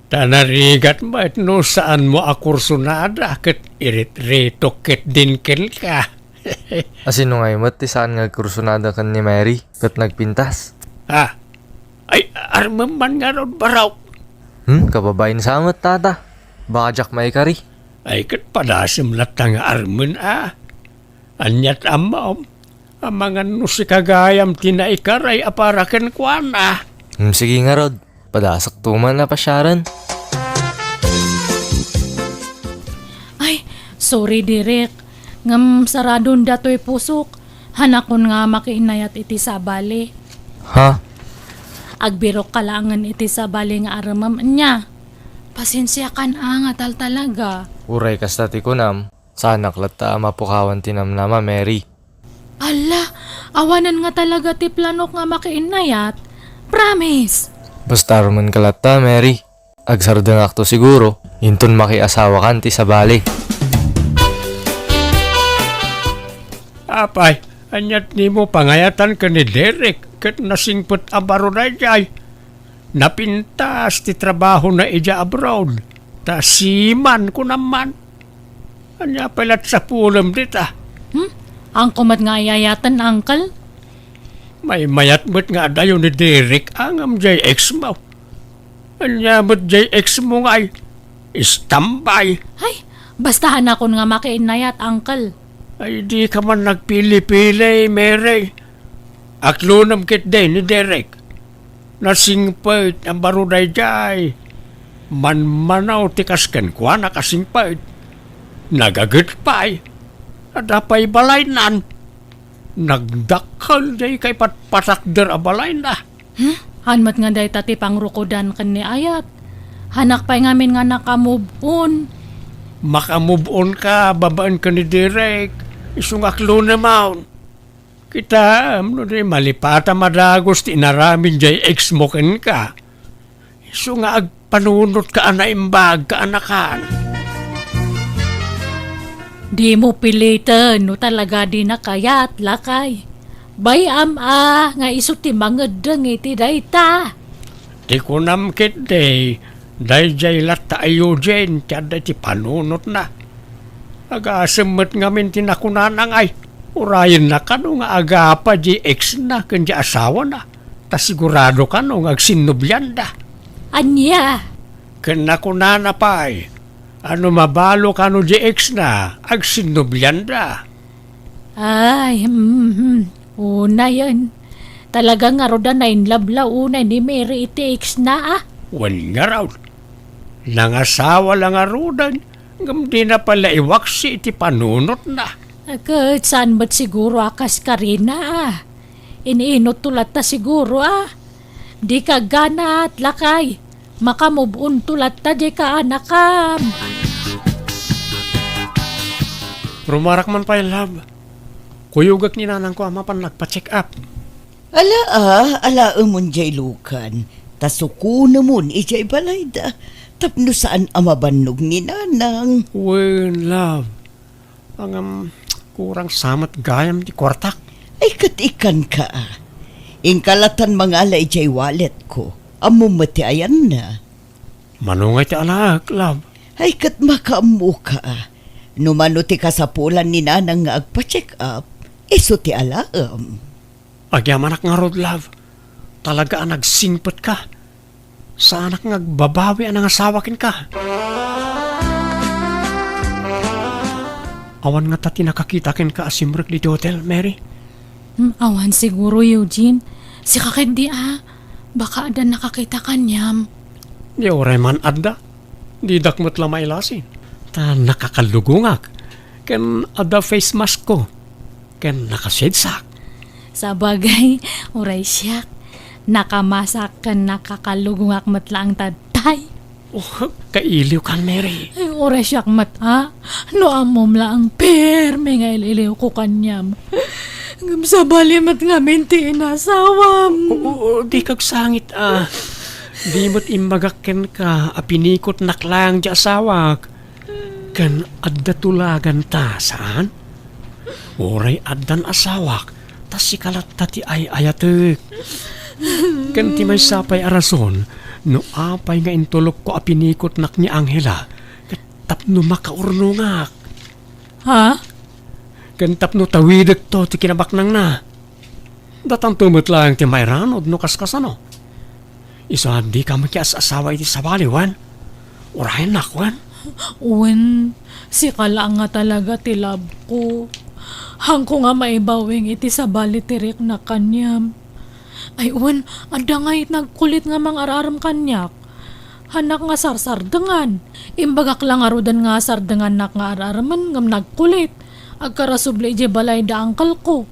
Tanarigat mo at no saan mo kursunada ket irit-rito ket dinkel ka. Asino nga imot ti saan nga kursunada kan ni Mary? Kat nagpintas? Ay, armaman nga ron baraw. Kababayin samot tata. Baka jak may kari. Ay, ket padasim latang arman Anyat amam. Ang mga nusikagayam tinaikaray aparaken kwan Sige nga rod. Padasak tuman na pasyaran. Ay, sorry direk. Ngam saradon datoy pusok. Hanakon nga makiinayat iti sabali. Ha? Agbirok kalangan iti sabali nga aramam niya. Pasensya kan nga tal talaga. Uray kasta ti kunam. Sana klata mapukawan tinamnama Mary. Ala, awanan nga talaga ti planok nga makiinayat. Promise. Basta ruman kalata Mary. Agsardang akto siguro. Inton makiasawa kan ti sabali. Apay, anyat ni mo pangayatan ka ni Derek ket nasingput abaro na jay. Napintas ti trabaho na ija abroad. Ta siman ko naman. Anya palat sa pulam dita. Ang kumat nga ayayatan, uncle? May mayat-mat nga dayo ni Derek ang jay ex mo. Anya mo't jay ex mo nga istambay. Ay, bastahan ako nga makiinayat, uncle. Ay di ka man nagpili-pili, Mary. Aklunam kit din ni Derek. Nasingpait ang baruday jay. Manmanaw tikasken kwa nakasingpait. Nagagit pa'y. Adapay balay nan. Nagdakal day kay patpatakder a balay na. Hanmat nga day tati pangrukodan kan ni ayat. Hanak pa'y ngamin nga nakamove on. Makamove on ka, babaan ka ni Derek. Isungaklo naman. Kita, malipata madagos ti naramin jay ex mo ken ka. Isunga agpanunot ka na imbag ka anakan. Di mo pilitan, no talaga di nakayat, lakay. Bayam nga iso ti mangedeng iti dayta. Di ko namkit day, day jay lata ayo jen, kada ti panunot na. Agasemmet ngamin tinakunan ay, urayan na ka no nga agapa di ex na, kanya asawa na. Ta sigurado ka no nga agsinubyan da. Anya? Kanakunan na pa ay. Ano mabalo ka no di ex na, agsinubyan da. Ay, una yan. Talaga nga roda na inlabla una ni Mary iti ex na Wan nga raw. Nangasawa lang nga rodan, ngam di na pala iwaksi iti panunot na. Agad, saan ba't siguro akas ka rin na Iniinot tulat ta siguro Di ka gana at lakay. Makamubun tulat ta di ka anakam. Rumarak man pa love. Kuyugak ni nanang ko ama pan nagpa-check up. Ala umon jay lukan. Tasuko namun ijay balayda. Tapno saan amabannog ni nanang? Wen, love. Ang kurang samat gayam di kwartak. Ay katikan ka. Ingkalatan mga alay jay wallet ko. Amo mati ayan na. Manungay ti alak, love. Ay kat makaamu ka. Numano ti kasapulan ni nanang nga agpa-check up. Iso ti alaam. Agyamanak nga rod, love. Talaga nagsingpot ka. Sa anak nga babawi ang asawakin ka. Awan nga tati nakakitakin ka asimrek di hotel, Mary. Awan siguro, Eugene. Si kakindi baka ada nakakita kanyam. Di oray man adda. Di dakmat lang mailasin. Ta nakakalugungak. Ken ada face mask ko. Ken nakasedsak. Sa bagay, uray siyak. Nakamasak ka nakakalugungak matlaang tatay. Oh, kailiw kan, Mary. Ay, uray siyak No amom lang perme nga ililiw ko kanyam. Ngam sa balimat nga minti inasawam. Oo, di kagsangit Di mo't imagakken ka, apinikot naklang di asawak. Kan adda tulagan ta, saan? Oray addan asawak, tas si kalat tati ay ayatek. Kan ti may sapay arason, no apay nga intulok ko apinikot nak ni Angela, tapno makaurnungak. Ha? Kan tapno tawidak to ti kinabaknang na. Datang tumot lang ti may ranod no kaskasano. Isa di ka makias asawa iti sabali, wan. Urahin nak, wan. Uwan, si kala nga talaga tilab ko. Hangko nga maibawing iti sabali tirik na kanyam. Ay uwan, ada nga nagkulit nga mang araram kanyak. Hanak nga sarsardangan. Imbagak lang arudan nga sardangan nak nga araraman ngam nagkulit. Agkarasubli ije balay da angkal ko.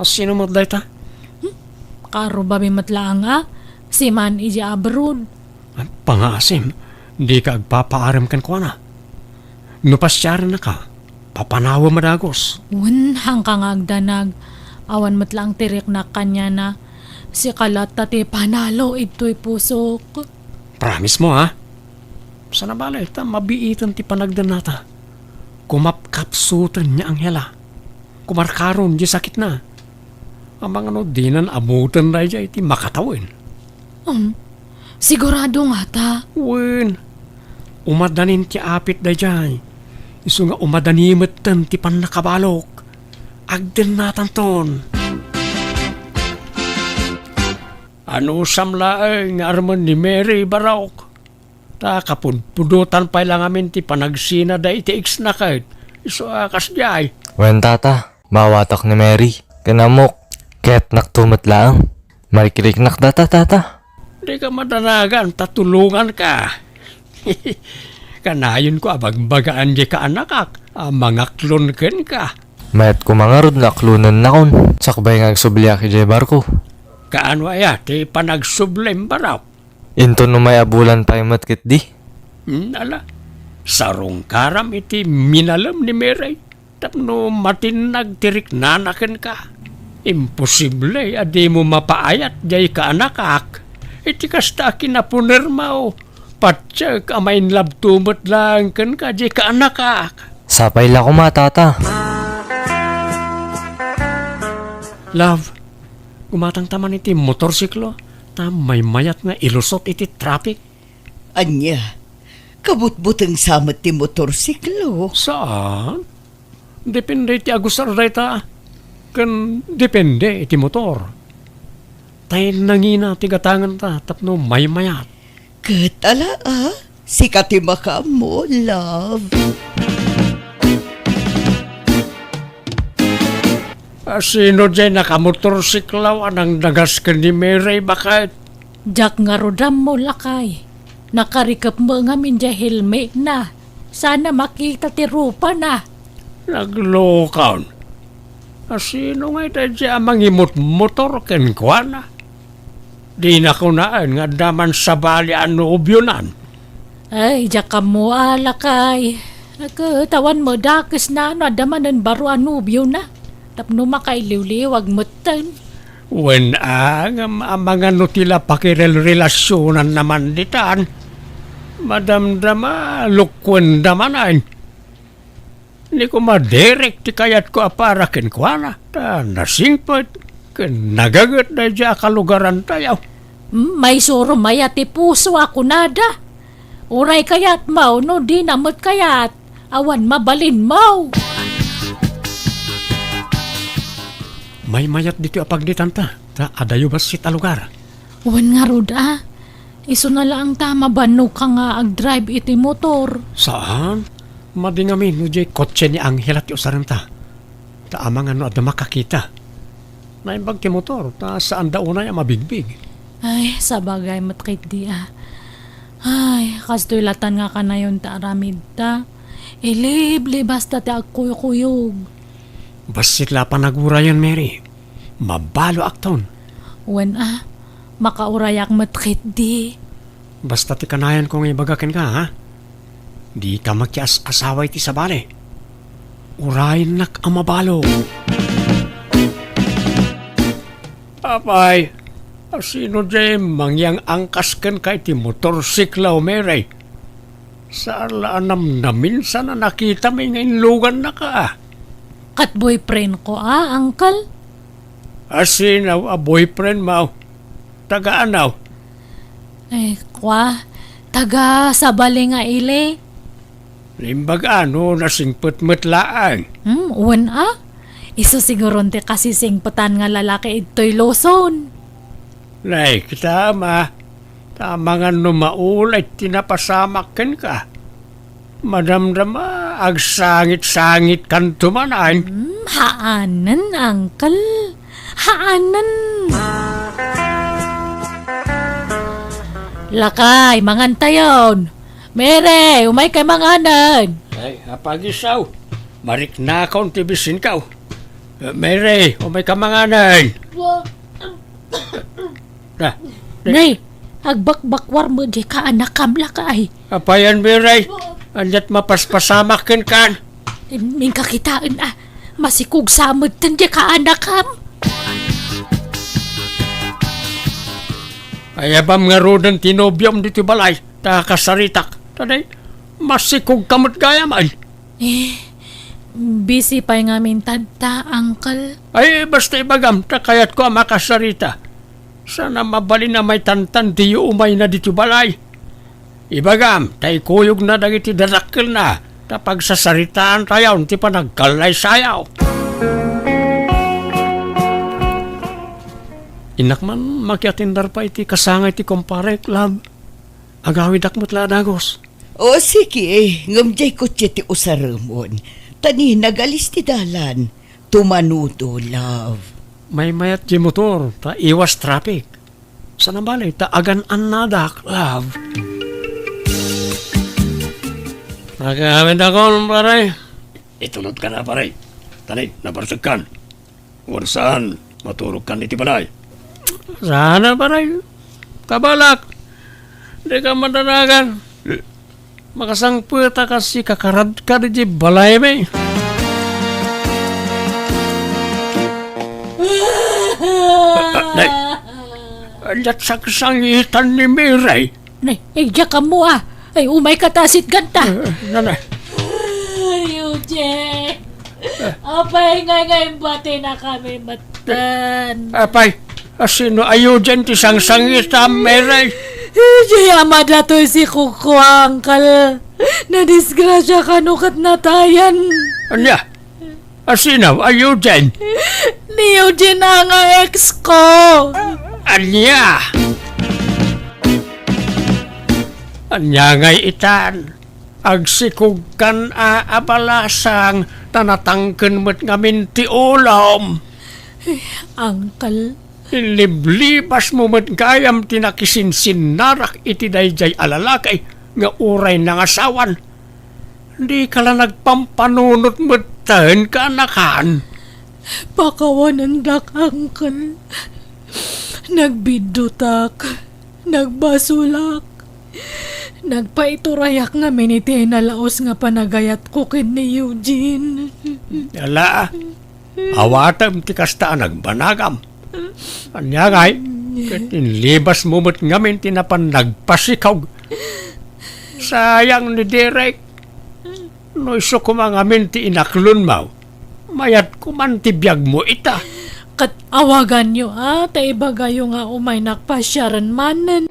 Sino mo ta? Karo babi matlaang si man ije abroad. Pangasim, di ka agpapaaram kan ko na. Nupasyara na ka, papanawa madagos. Uwan, hangkang agdanag. Awan matlaang tirik na kanya na. Si kalat tati panalo ito'y pusok. Promise mo, ha? Sana balay, mabiitan ti panagdan nata. Kumapkapsutan niya ang hela. Kumarkaron di sakit na. Ang mga dinan abutan na dya iti makatawin. Sigurado nga ta. Wen, umadanin ti apit da dyan. Iso nga umadanimit tan ti panakabalok. Agden natan ton. Ano samlaeng nga arman ni Mary Barok? Ta kapunpudutan pa lang amin ti panagsina da iti na kahit. Iso akas jay. Wen tata, mawatak ni Mary. Kanamok, ket naktumot lang. Marikirik nak data tata. Di ka madanagan, tatulungan ka. Kanayon ko abagbagaan di ka anakak. Mangaklon ken ka. Mayat ko mga rod naklunan na kon. Sakbay nga agsubliya ki jay barko. Kaano aya, ti panagsublem baraw. Into no may abulan pa yung matkit di. Ala, sarong karam iti minalam ni Mary. Tapno matinag tirik nanaken ka. Imposible, adi mo mapaayat jay ka anakak. Iti kasta kinapuner mo. Patsyak amain labtumot lang kan ka jay ka anakak. Sapay la ko tata. Love, gumatang taman iti motorsiklo. May mayat nga ilusot iti traffic. Anya, kabutbutang samat ti motorsiklo. Saan? Depende iti agusar dayta. Kan depende iti motor. Tayo nangina ti gatangan ta tapno may mayat. Katala sikat ti maka mo, love. Sino dyan nakamotorsiklaw anang nagas ka ni Mary bakit? Jak nga rodam mo lakay. Nakarikap mo nga minja helmet na. Sana makita ti rupa na. Naglokaw. Sino nga ito dyan amang imot motor ken kwa na? Di na ko naan nga daman sa bali ang noobyonan. Ay, jak ka mo lakay. Nagkatawan mo dakis na adamanan baro anubyo na. Tapno makailiw-liwag mo tan. Wen ang mga nutila pakirel-relasyonan naman ditan. Madamdama, lukwan damanan. Hindi ko madirect ti kayat ko aparakin ko na. Ta nasingpot, ken nagagat na dya kalugaran tayo. May suro mayati puso ako nada. Uray kayat mau no di namot kayat. Awan mabalin mau. May mayat dito apagditan ta. Ta adayo ba si talugar? Wan nga ruda. Iso na lang tama bano ka nga ag-drive iti motor. Saan? Madingamin no jay kotse ni Angel at usaran ta. Ta amang ano at makakita. Naimbag ti motor, ta saan daw na yung mabigbig. Ay, sabagay matkit di ah. Ay, kastoy latan nga ka na yun ta aramid ta. Ilibli basta ti agkuyog-kuyog. Basit la panagura yun, Mary. Mabalo akton. Wan ah, makaurayak matkit di. Basta ti kanayan kong ibagakin ka, ha? Di ka magkias asaway ti sabale. Urayin nak ang mabalo. Apay, sino dyan mangyang angkas ken kay ti motorsikla o Mary? Saan laanam na minsan na nakita may ngayon lugan na ka. Kat boyfriend ko ah, uncle. Asinaw a boyfriend mo. Taga-anaw. Eh, kwa, taga sabali nga ili. Limbag ano nasingput-mut laan. Wan ah. Iso siguro ti kasi singputan nga lalaki ito'y loson. Like, tama. Tama nga numaulay tinapasamakin ka. Madamdama, agsangit-sangit kan tumanan. Haanan, uncle. Haanan. Lakay, mangantayon. Mere, umay kay manganan. Ay, apagisaw. Marik na akong tibisin ka. Mary, umay ka manganay. Na, Nay, agbakbakwar mo di ka anak kam lakay. apayan Mary. Anyat mapaspasamakin kan. Ming kakitaan ah. Masikog samod tan di ka anak kam. Ayabam nga rodan tinobyam dito balay. Takasaritak. Taday, masikog kamot gaya man. Busy pa nga mintad ta, uncle. Ay, basta ibagam, takayat ko ang makasarita. Sana mabali na may tantan di umay na dito balay. Ibagam, tay kuyog na dagiti dadakil na. Tapag sasaritaan tayo, ti pa nagkalay sayaw. Inak man, makiatindar pa iti kasangay ti kumpare, love. Agawid akmot la dagos. O sige, ngamjay ko ti usaramon. Tani nagalis ti dalan. Tumanudo, love. May mayat di motor, ta iwas traffic. Sana balay, ta agan nadak, love. Nagawid ako, pare. Itunod ka na, pare. Tanay, nabarsag kan. Warsaan, maturog kan iti balay. Sana, pare. Kabalak. Di ka madanagan. Makasangputa kasi kakarad ka di balay may. Nay, anjat saksangitan ni Miray. Nay, igya ka mo ah. Ay, umay katasit ganta. Nanay, Ay, Uje. Apay ngay bati na kami matan. apay, sino ayo dyan ti sangsangita Miray? Jayama na to si Kuko, uncle. Nadisgrasya ka nukat natayan. Anya, sino ayo dyan? Ni Eugene na nga ex ko. Anya! Anya ngay itan, agsikog kan abalasang tanatangken mo't ngamin ti ulam. Uncle, Liblibas mo mo't gayam tinakisinsin narak iti dayjay alalakay nga uray ng asawan. Di ka lang nagpampanunot mo't tahan ka anakan. pakawanan dak, uncle. Nagbidutak, nagbasulak, nagpaiturayak nga miniti na laos nga panagayat ko kin ni Eugene. Yala, awatam ti kasta nagbanagam. Anya ngay, katinlibas mo mo't ngamin tinapan nagpasikaw. Sayang ni Derek. No iso ko mga minti inaklon mo. Mayat ko man tibiyag mo ita. Kat awagan nyo ha, tay bagayo nga umay nakpasyaran manan.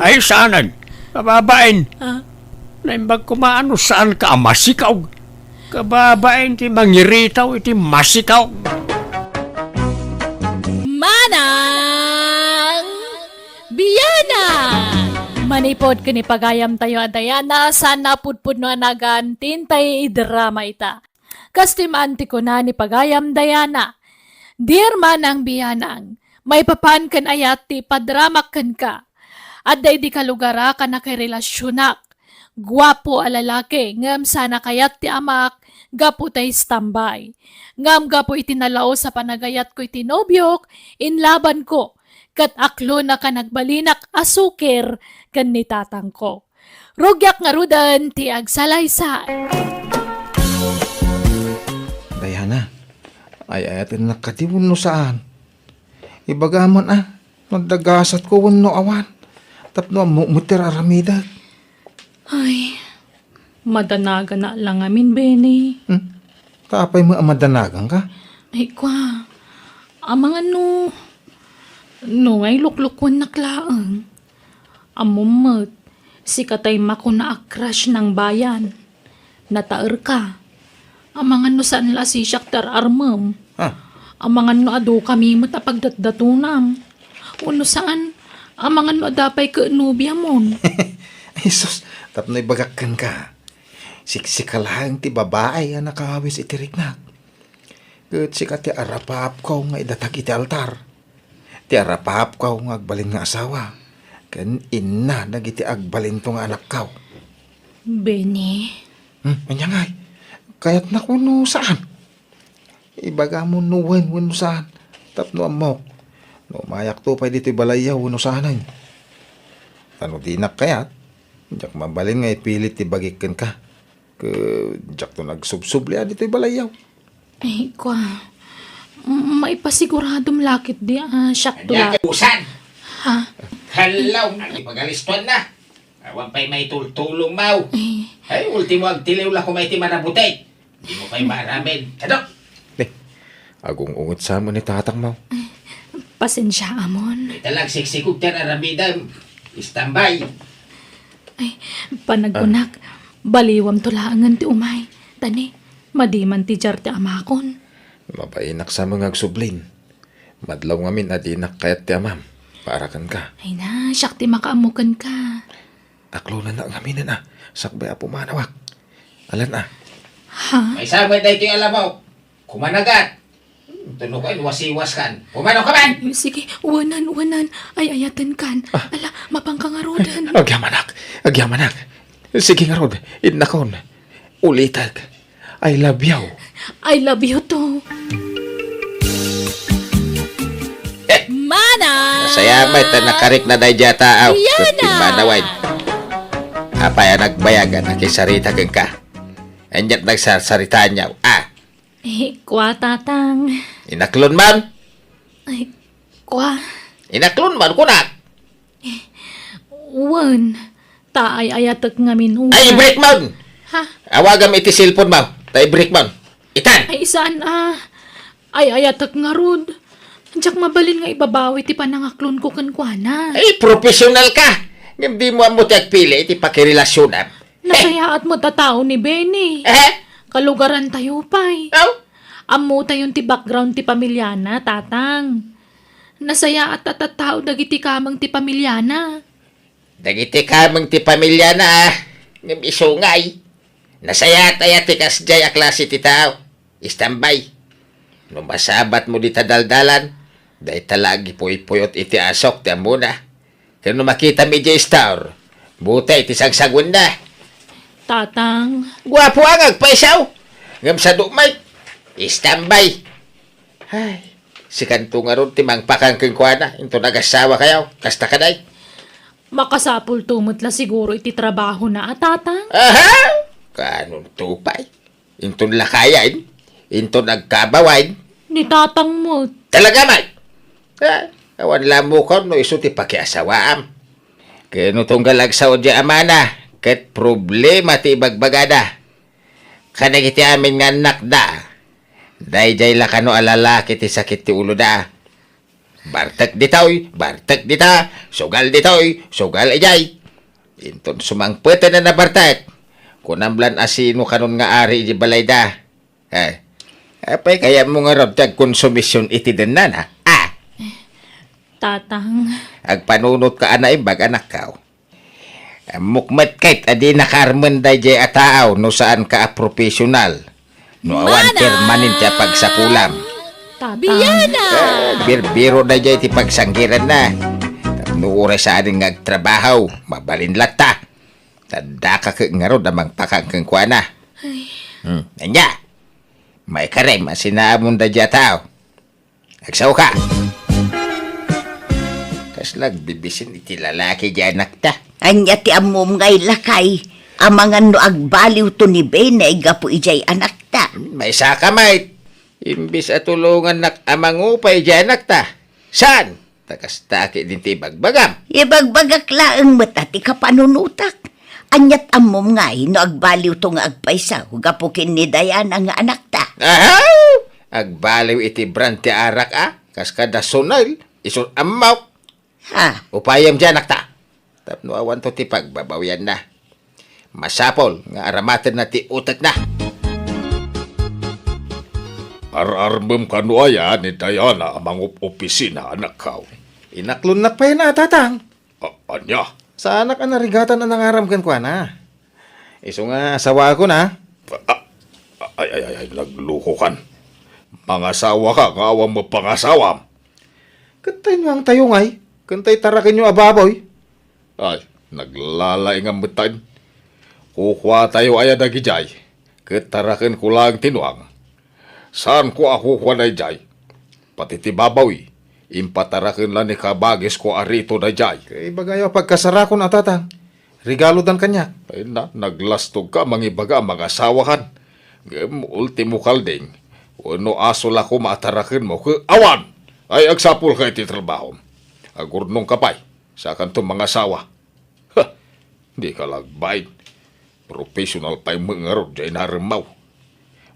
Ay saanan, kababain. Ha? Naimbag ko maano saan ka masikaw. Kababain ti mangiritaw iti masikaw. Manang Biyana! Manipod ka ni pagayam tayo adayana, sana pudpud no anagantin tayo idrama ita. Kastimanti ko na ni pagayam dayana. Dear Manang Biyanang, may papan kan ayat ti padramak kan ka. At day di kalugara ka na kay relasyonak. Gwapo a lalaki, ngam sana kayat ti amak, gapo tay standby. Ngam gapo itinalao sa panagayat ko itinobyok, inlaban ko. Kat aklo na ka nagbalinak asukir kan ni tatang ko. Rugyak nga rudan ti agsalaysay. Dayana, ay ayatin nakatiwon no saan. Ibagaman nagdagasat ko no awan. Tapno mutir aramida. Ay, madanaga na lang amin, Benny. Tapay mo amadanagan ka? Ay, kwa. Amang ano, ngay luklukon na klaang. Amumot, si katay mako na akrash ng bayan. Nataer ka. Amang ano saan la si Shakhtar Armam. Amang ano ado kami matapagdatdatunam. Uno saan, amang ano adapay ka nubya mon. Ay sus, tapno'y bagakan ka. Siksika lang ti babae ang nakawis iti riknak. Kat sika ti arapap ko nga idatag iti altar. Ti arapap ko nga agbalin nga asawa. Kan ina nagiti agbalin to nga anak ko. Benny, Anyangay, kaya't nakuno saan? Ibaga mo nuwen wano saan. Tapno amok. No mayak to pa dito'y balayaw wano saanan. Ano di nak kayat? Diyak mabalin nga ipilit ti bagikan ka. Diyak to nagsubsubli dito'y balayaw. ay kwa. Maipasiguradong lakit di Shakto Kanya la. usan. Ha? Hello, ang ipagalistuan na. Awan pa'y may tultulong mau. Ay, ultimo agtiliw la kung may ti marabutay. Di mo pa'y maramin. Kadok! Agong ungot sa mo ni tatang mo. Pasensya amon. Italag siksikog tiyan aramida. Istambay. Ay, panagunak. Baliwam tulaangan ti umay. Tani, madiman ti jar ti amakon. Mabainak sa mga agsublin. Madlaw ngamin adinak kayat ti amam. Paarakan ka. Ay na, Shakti makaamukan ka. Taklo na ngamin na. Sakbay apo manawak. Alan Ha? May samay na ito yung alam mo. Kumanagat. Tunog ay wasiwas kan. Pumano ka man! Sige, wanan. Ay, ayatan kan. Ala, mapangkangarodan. Agyamanak. Sige nga rod. Idnakon. Ulitag. I love you. I love you too. Mana! Saya may nakarik na day jata aw. Yana! Timbanaway. Apay ang nagbayagan na kisarita kang ka. Anyat nagsasaritaan niya. Kwa tatang. Inaklon man. Ay, kwa. Inaklon man kunak. Wan. Taay ayatak ngamin una. Ay, break man. Ha? Awagam iti cellphone mo. Tay break man. Itan. Ay, saan Ay, ayatak nga rod. Diyak mabalin nga ibabawi ti panangaklon ko kan kwa na. Ay, professional ka. Hindi mo ang mutag pili iti pakirelasyon am. Nasayaat mo tatao ni Benny. Kalugaran tayo pa'y. Aw? Amo tayon ti background ti pamilyana, tatang. Nasaya at tatatao dagiti kamang ti pamilyana. Dagiti kamang ti pamilya na ng isungay. Nasaya tayo ti kasjay a klase ti tao. Istambay. No masabat mo di tadaldalan, dahi talagi puy-puyot iti asok ti amuna. Kaya no makita mi di star, buta iti sagsagwan na. Tatang, Gwapo ang agpaisaw. Ngam sa dumay, istambay. Ay, si kanto nga ron timang pakangking kwa na, into nagasawa kayaw, kasta ka day. makasapul tumot la siguro iti trabaho na tatang. Aha! Kanong tupay. Into lakayan, into nagkabawain. Ni tatang mo. Talaga man. Awan lang mo ko, no iso ti pakiasawaam. Kaya no tong galag sa odya amana, Ket problema ti bagbagada. Kanagiti amin nga anak da. Dayjay lakano alalaki ti sakit ti ulo da. Bartek ditoy, bartek dita, sugal ditoy, sugal ijay. Inton sumangpete na bartek. Kunamblan asino kanon nga ari di balay da. Apay kaya mo nga rod tag konsumisyon iti denan ha. Tatang, Agpanunot ka anay bag anak kao. Mukmet kait adi nakarmen dayjay ataaw no saan ka a profesional. No awan permanen ti pagsapulam. tatang. Birbiro dayjay ti pagsanggiran na. No oras saan nga agtrabaho, mabalin lata. Tanda ka ngarod amang pakang kuana. Anya. May karem asinaamon dayjay ataaw. Agsaw ka. Kas nagbibisin iti lalaki di anak ta. Anya ti amom ngay lakay. Amangan no agbaliw to ni Ben na igapo ijay anak ta. May saka mait. Imbis at tulungan nak amang upay di anak ta. Saan? Takas taki din ti bagbagam. Ibagbagak laeng mata ti kapanunutak. Anyat amom ngay no agbaliw to nga agpaysa. Hugapukin ni Diana nga anak ta. Ahaw! Agbaliw iti brand ti arak Kas kada sunal. Isun amaw. Ha? Upayam di anak ta. Tapno awan to ti pagbabawian na. Masapol nga aramaten na ti utak na. Ararbem kanuaya ni Diana amang opisina anak kao. Inaklon na pa yun na, tatang. Anya? Sa anak ang narigatan na nangaramkan ko na. Iso nga asawa ko na. Ay, nagluko kan. Pangasawa ka, ngawang mo pangasawam. Katay nga ang tayo ngay. Kantay tarakin nyo ababoy. Ay, naglalaing ang betain. Kukuha tayo ay nagijay. Ketarakin ko lang tinuang. Saan ko ako kuha na jay? Pati ti babawi. Impatarakin lang ni kabagis ko arito na jay. Kay bagayo pagkasara ko na, tatang. Regalo dan kanya. Ay na, naglastog ka mangibaga mga asawakan. Ultimo kalding. Uno asol ako maatarakin mo ke awan. Ay agsapul ka iti trabaho. Agurnong kapay. Sa kanto mga asawa. Ha! Di ka lagbayin. Professional pa'y mangarod dyan naramaw.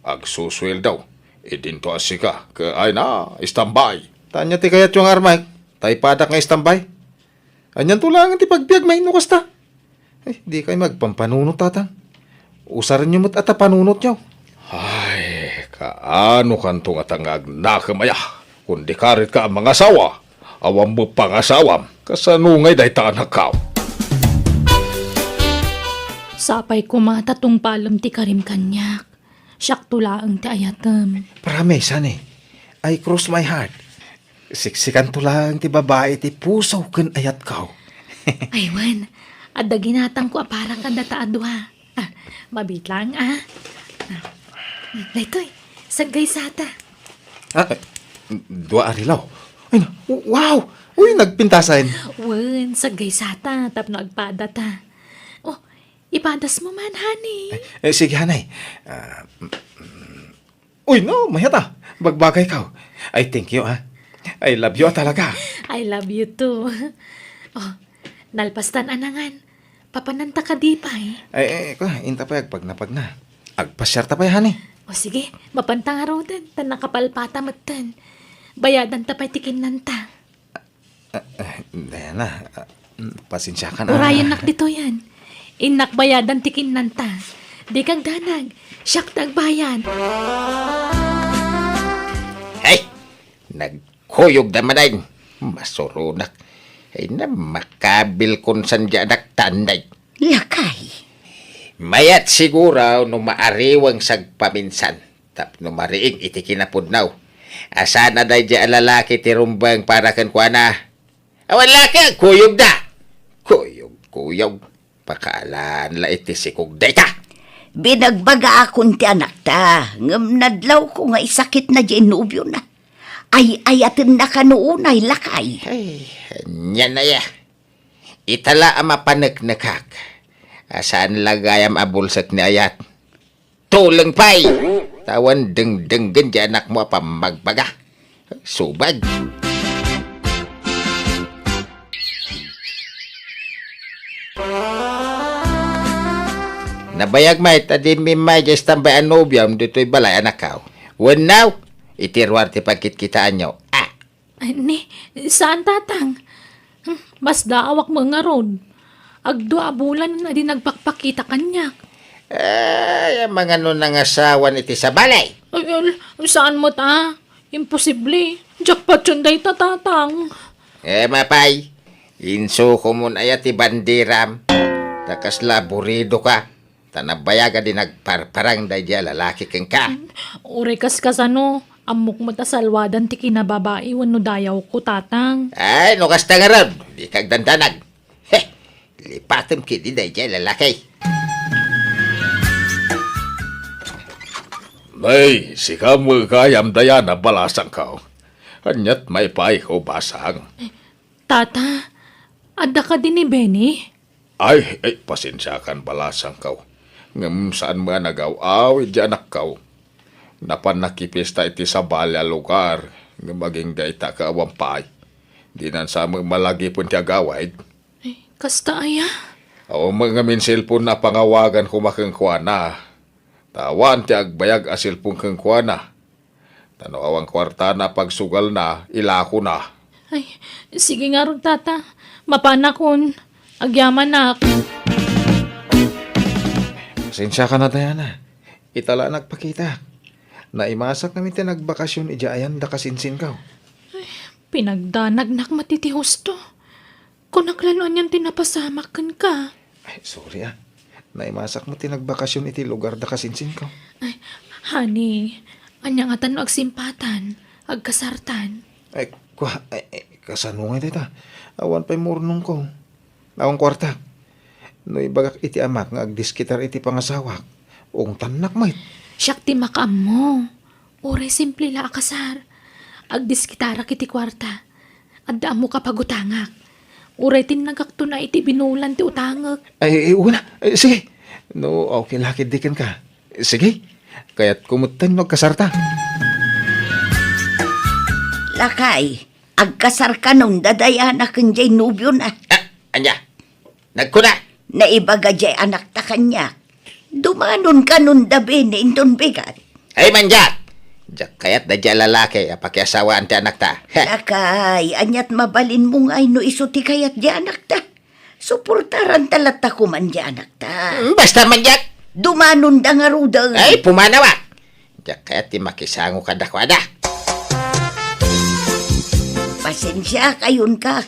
Agsuswel daw. Idinto asika. Ka ay na, istambay. Tanya ti kayat yung armay. Tay padak nga istambay. Anyan tulangan ti pagbiag may inukas ta. Ay, di kayo magpampanunot, tatang. Usarin nyo mo't ata panunot nyo. Ay, kaano kanto nga tangag nakamaya. Kundi karit ka ang mga asawa. Awam mo pangasawam. Kasanungay dahi tanak kao. Sapay kumata tong palam ti karim kanyak. Siyak tulaang ti ayatam. Promise, honey. I cross my heart. Siksikan tulang ti babae ti puso ken ayat kaw. Aywan, adda ginatang ko parang kanda taadwa. Mabit lang Daytoy, sagay sata. Dua arilaw. Ay na, wow! Uy, nagpintasan. Wen, sagay sata, tapno agpada ta. Oh, ipadas mo man, honey. Sige, hanay. Uy, no, mayata. Bagbagay kaw. I thank you, ha. I love you talaga. I love you too. Oh, nalpastan anangan. Papananta ka di pa Inta pa pag na. Agpasyar ta pa, honey. O sige, mapantang araw din. Tan nakapalpata matan. Bayadan ta pa'y tikin nanta. Diana, pasensya ka na. Urayan nak dito yan. Inak bayadan tikin nanta. Di kang danag. Siyak tagbayan. Ay! Nagkuyog naman ay. Masurunak. Ay na makabil kon sandya nagtanday. Lakay. Mayat siguro no maariwang sagpaminsan. Tapno mariing iti kinapudnaw. Asa na day di alalaki ti rumbang para kan kuana. Awan laki, kuyog da. Kuyog. Pakaalan la iti sikog day ta. Binagbaga akong ti anak ta. Ngam nadlaw ko nga isakit na di nubyo na. Ayatin na kanuunay lakay. Ay, yan na ya. Itala ang mapanagnakak. Asaan lagayam abulsak ni ayat. Tulang pay! Tawan deng-denggen di anak mo pamagbaga. Subag. Nabayag may tadi mi may just tambay anobiam dito'y balay anak kao. When now, itirwar ti pagkitkitaan nyo. Ni, saan tatang? Mas daawak mo nga ron. Agdua bulan na din nagpakpakita kanya. Ay, ang mga nun ang asawan iti sa balay. Ay, saan mo ta? Imposible. Jackpot yun day tatang. Mapay, inso ko mun ayat ti bandiram. Takas laburido ka. Tanabayaga din nagparparang day diya lalaki keng ka. Ure kas ano, amok mo ta salwadan ti kinababae wano dayaw ko tatang. Ay, no kasta nga ron. Di kag dandanag. Heh, lipatem kiti day diya lalaki. Nay, si kamu kayam daya na balasang kao. Anyat may pay ko basang. Tata, ada ka din ni Benny? Ay, pasensya kan balasang kao. Ngam saan mga nagaw-aw, di anak kao. Napan nakipista iti sa balya lugar. Ngam maging gaita ka awang pay. Di nan sa mga malagi pun ti agawid. Kasta aya? O mga minsilpon na pangawagan kumakangkwa na. Tawan ti agbayag asilpong kangkwa na. Tano awang kwarta na pagsugal na, ilako na. Ay, sige nga ron tata. Mapanakon. Agyaman na ako. Pasensya ka na, Diana. Itala nagpakita. Naimasak namin ti nagbakasyon ijaayan da kasinsin ka. Pinagdanagnak matiti husto. Kung naklanuan yan tinapasamakan ka. Ay, sorry ah. Naimasak mo ti nagbakasyon iti lugar da kasinsin ka. Ay, honey, anya nga tanong agsimpatan, agkasartan. Ay, kasanungay dita. Awan pa'y murnong ko. Awang kwarta. No ibagak iti amak nga agdiskitar iti pangasawak. Ung tanak may. Siyak ti makam mo. Ure simple la akasar. Agdiskitara kiti kwarta. Adda mo kapagutangak. Ure tinagakto na iti binulan ti utangak. Ay, una. Ay, sige. No, okay lakid dikan ka. Sige. Kaya't kumutan magkasarta. Lakay, agkasar ka nung dadaya na kanjay nubyo na. Anya, nagkuna. Naibaga jay anak ta kanya. Dumanon ka nun dabi ni indon bigat. Ay manjak. Jak kayat da diya lalaki pakiasawaan ti anak ta. Lakay, anyat mabalin mo nga no iso ti kayat jay anak ta. Suportaran talat ta kuman jay anak ta. Basta manjak. Dumanon da nga rudang. Ay, pumanawa. Jak kayat ti makisango kadakwada. Pasensya kayon ka.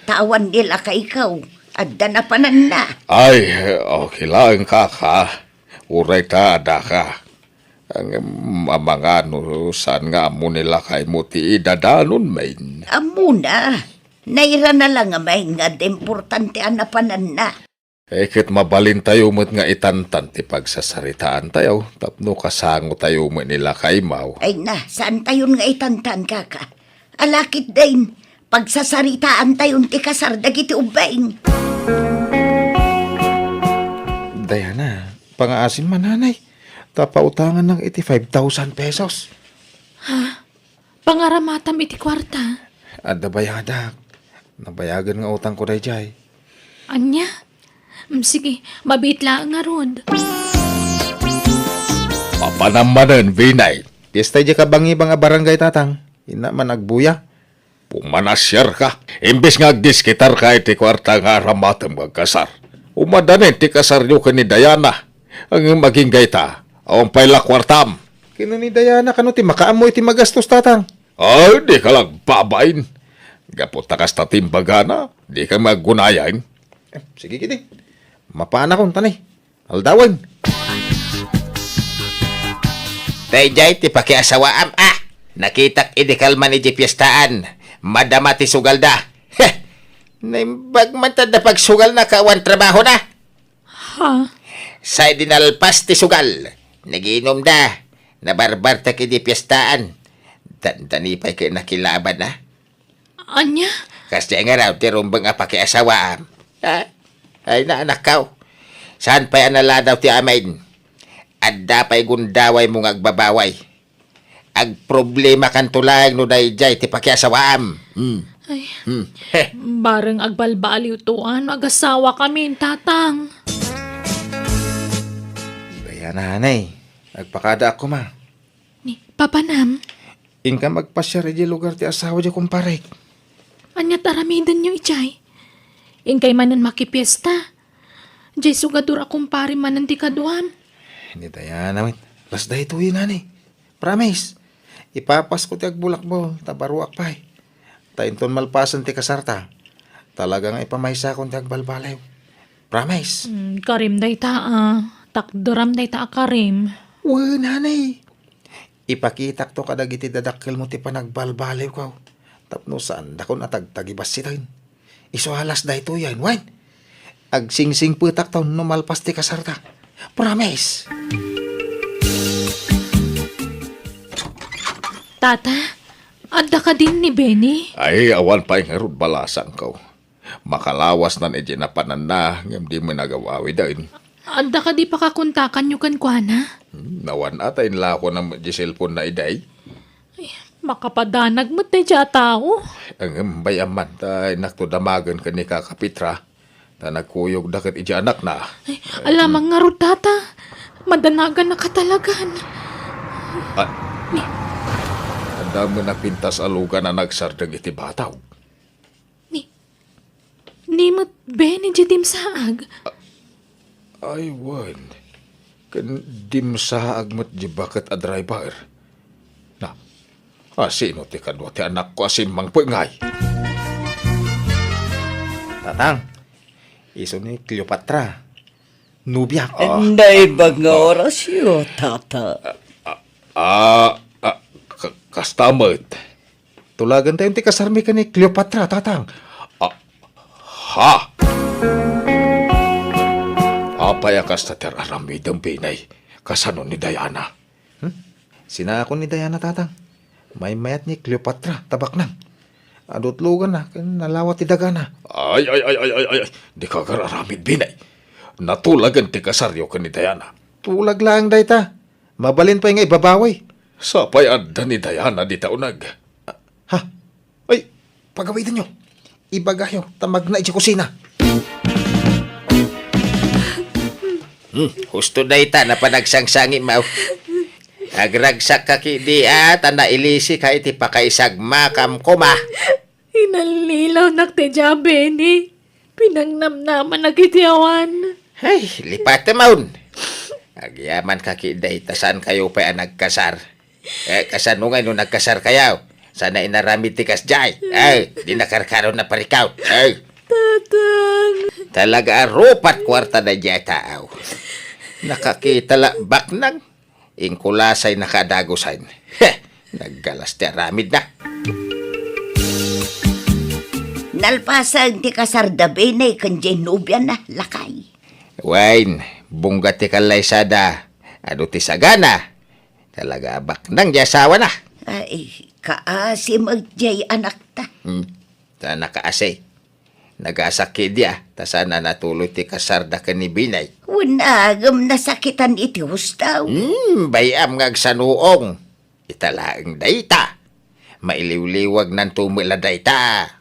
Tawan nila ka ikaw. Adda na panan na. Ay, okay lang kaka. Uray ta ada ka. Ang mga saan nga mo nila kay mo ti idadanon main. Amuna. Naira na lang may nga importante anapanan na. Kit mabalin tayo mo't nga itantan ti pagsasaritaan tayo. Tapno kasango tayo mo nila kay mau. Ay na, saan tayon nga itantan kaka? Alakit din, pagsasaritaan tayon ti kasar dagiti ubaing. Diana, pangaasin man nanay. Tapautangan ng 85,000 pesos. Pangaramatam iti kwarta. Adda bayadak. Nabayagan nga utang ko dayjay. Anya? Sige, mabit lang nga ron. Papanamanan, Vinay. Pista di ka bangi bang barangay tatang. Ina man nagbuya. Pumanasyar ka. Imbes nga agdiskitar ka iti kwarta nga ramatam magkasar. Umadanin ti kasar nyo ka ni Diana. Ang maging gayta. Awang payla kwartam. Kino ni Diana kano ti makaamoy ti magastos tatang. Ay, di ka lang babain. Gapot takas ta timbagana. Di ka maggunayan. Sige gini. Mapana kong tanay. Aldawan. Dayjay ti pakiasawaam. Nakitak idikal man iti piyestaan. Madama ti sugal da. Heh, naimbag man ta da pagsugal na kawan trabaho na. Ha? Sa dinalpas ti sugal. Nagiinom da. Nabarbar ta kidi piyestaan. Dandanipay kayo nakilaban na. Anya? Kasi nga raw, ti rumbang pakiasawaam. Ay na anak kao. Saan pa'y anala daw ti amain? Adda pa'y gundaway mong agbabaway. Ag problema kan tulang no dayjay ti pakiasawaam. Ay, bareng agbalbaliw tuan, mag-asawa kami, tatang. Nanay, nagpakada ako ma. Ni, papanam, Ingka magpasya rin di lugar ti asawa di kumparik. anyat aramidan nyo ichay. Ingkay manan makipiesta. Jay sugadur akong pari manan ti kaduan. Hindi tayo namin. Las dahi tuwi nanay. Promise. Ipapas ko ti agbulakbo. Tabaruak pa eh. Tainton malpasan ti kasarta. Talagang ipamaysa kong ti agbalbalaw. Promise. Karim day taa. Takduram day taa karim. Nanay. Ipakitak to kadag iti dadakkel mo ti panagbalbalaw ko. Tapno saan dakon atagtagibas sitain. Iso halas dahi to yan. Wan. Agsingsing putak taon no malpas ti kasarta. Promise. Tata, adda ka din ni Benny. Ay, awan pa yung harod balasang ko. Makalawas na ni Jinapanan na, ngam di mo nagawawi din. Adda ka di pa kakuntakan nyo kan kuana. Nawan ata inla ko ng cellphone na iday. Makapadanag mo tayo siya tao. Ang bayaman tay naktudamagan ka ni kakapitra na nagkuyog dakat iti anak na. Ay, alamang nga ro, tata. Madanagan na katalagan. Ang dami na pintas alugan na nagsardang iti bataw. Ni mo't Benny jidim saag. Ay, wan. Kan dim sa agmat di bakit a driver. Na, sino ti kadwa ti anak ko asin mang pengay. Tatang. Iso ni Cleopatra. Nubya ko. Nay ba nga oras yun, tata? Kastamot. Tulagan tayong ti kasarmi ka ni Cleopatra, tatang. Ha? Apay akas na teraramid ang pinay. Kasano ni Diana? Sina ako ni Diana, tatang. May mayat ni Cleopatra, tabak nang. Adutlugan na, nalawat ti daga na. Ay. Di ka kararamid binay. Natulagan ti kasaryo ka ni Diana. Tulag lang, dayta. Mabalin pa yung ibabaway. Sapay adda ni Diana di taunag. Ha? Ay, pagawitan nyo. Ibagayo, tamag na iti kusina. Husto na ita na panagsangsangi mau. Agragsak ka di na ilisi ka iti pakaisagma kam kuma. Inalilaw nak te dya, Benny. Pinangnamnaman nagitiawan. Ay, lipat maun. Agyaman ka kiday, tasan kayo pa nagkasar. Kasan mo nga nung nagkasar kayaw. Sana inaramid ti kasjay. Ay, di nakarkaroon na parikaw. Ay, Tatang. talaga arupat kwarta na dya tao. Nakakita la baknang. Ingkulasay nakadagosan. Naggalas ti aramid na. Nalpasag ti kasarda Benny kan nubya na lakay. Wine, bunggat ti kalaysada. Ano ti sagana? Talaga baknang dya asawa na. Ay, kaasi magjay anak ta. Ta nakaasay. Nagasakit dia, ta sana natuloy ti kasarda ka ni Binay. Unagam nasakitan iti hustaw. Bayam ngagsanuong. Italaang dayta. Mailiwliwag ng tumila dayta.